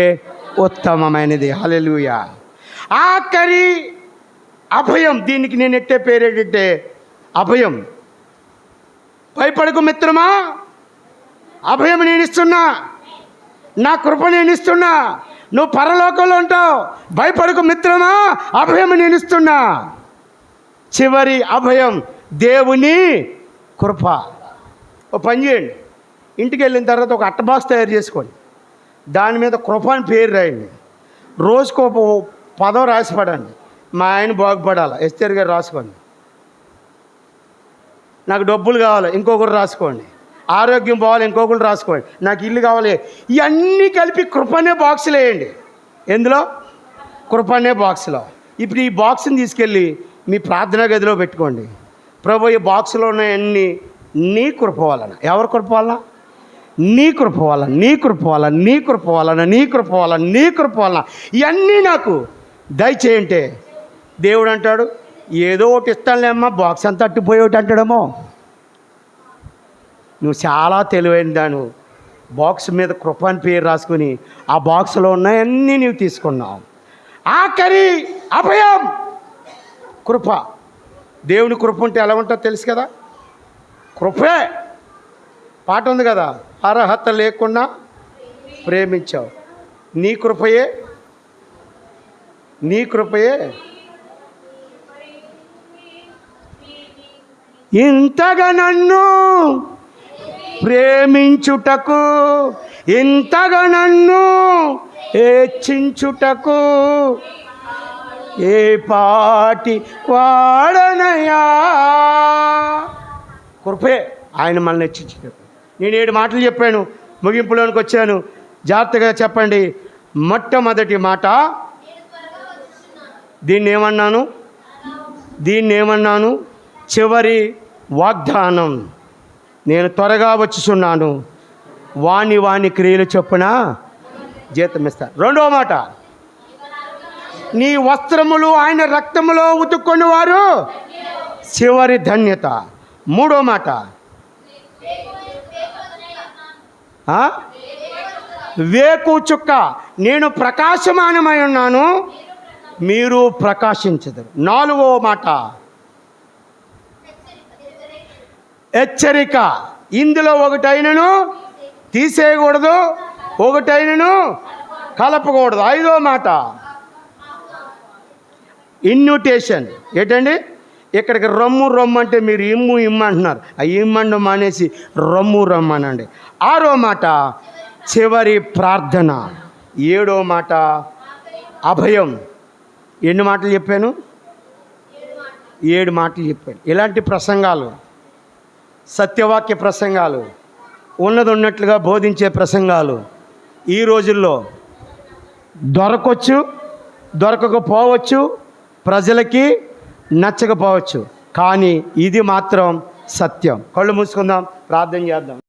ఉత్తమమైనది. హల్లెలూయా. ఆఖరి అభయం. దీనికి నేను ఎట్టే పేరేటంటే అభయం. భయపడకు మిత్రమా, అభయం నేను ఇస్తున్నా, నా కృప నేను ఇస్తున్నా, నువ్వు పరలోకంలో ఉంటావు. భయపడకు మిత్రమా, అభయం నేను ఇస్తున్నా. చివరి అభయం దేవుని కృప. ఓ పని చేయండి, ఇంటికి వెళ్ళిన తర్వాత ఒక అట్ట బాక్స్ తయారు చేసుకోండి. దాని మీద కృప అని పేరు రాయండి. రోజుకో పదం రాసిపడండి. మా ఆయన బాగుపడాలి, ఎస్తేర్ గారు రాసుకోండి. నాకు డబ్బులు కావాలి, ఇంకొకరు రాసుకోండి. ఆరోగ్యం పోవాలి, ఇంకొకరు రాసుకోండి. నాకు ఇల్లు కావాలి. ఇవన్నీ కలిపి కృపనే బాక్సులు వేయండి. ఎందులో? కృపనే బాక్సులో. ఇప్పుడు ఈ బాక్స్ని తీసుకెళ్ళి మీ ప్రార్థనా గదిలో పెట్టుకోండి. ప్రభు, ఈ బాక్సులో ఉన్నాయన్నీ నీ కృప వలన. ఎవరి కృప వలన? నీ కృప వలన, నీ కృప వలన, నీ కృప వలన, నీ కృప వలన, నీ కృప వలన ఇవన్నీ నాకు దయచేయంటే దేవుడు అంటాడు, ఏదో ఒకటి ఇస్తానులేమ్మా, బాక్స్ అంతా అట్టిపోయి ఒకటి అంటాడేమో. నువ్వు చాలా తెలివైన దాను. బాక్స్ మీద కృప అని పేరు రాసుకుని ఆ బాక్స్లో ఉన్నాయన్నీ నువ్వు తీసుకున్నావు. ఆఖరి అభయం కృప. దేవుని కృప ఉంటే ఎలా ఉంటుందో తెలుసు కదా. కృపే. పాట ఉంది కదా, అర్హత లేకుండా ప్రేమించావు. నీ కృపయే, నీ కృపయే ఇంతగా నన్ను ప్రేమించుటకు, ఇంతగా నన్ను హెచ్చించుటకు ఏ పాటి వాడనయా. కృపే ఆయన మనల్ని హెచ్చించుటకు. నేను 7 మాటలు చెప్పాను, ముగింపులోనికి వచ్చాను. జాగ్రత్తగా చెప్పండి. మొట్టమొదటి మాట, దీన్ని ఏమన్నాను? చివరి వాగ్దానం. నేను త్వరగా వచ్చుచున్నాను, వాని క్రియలు చొప్పున జీతం ఇస్తా. రెండవ మాట, నీ వస్త్రములు ఆయన రక్తములో ఉతుక్కొని వారు చివరి ధన్యత. మూడో మాట, వేకు చుక్క, నేను ప్రకాశమానమై ఉన్నాను, మీరు ప్రకాశించదురు. నాలుగో మాట, హెచ్చరిక. ఇందులో ఒకటైనను తీసేయకూడదు, ఒకటైనను కలపకూడదు. ఐదో మాట, ఇన్విటేషన్. ఏంటండి, ఇక్కడికి రమ్ము అంటే మీరు ఇమ్ము అంటున్నారు. ఆ ఇమ్మండు మానేసి రమ్ము అనండి. ఆరో మాట, చివరి ప్రార్థన. ఏడో మాట, అభయం. ఎన్ని మాటలు చెప్పాను? 7 మాటలు చెప్పాను. ఇలాంటి ప్రసంగాలు, సత్యవాక్య ప్రసంగాలు, ఉన్నది ఉన్నట్లుగా బోధించే ప్రసంగాలు ఈ రోజుల్లో దొరకొచ్చు, దొరకకపోవచ్చు, ప్రజలకి నచ్చకపోవచ్చు, కానీ ఇది మాత్రం సత్యం. కళ్ళు మూసుకుందాం, ప్రార్థన చేద్దాం.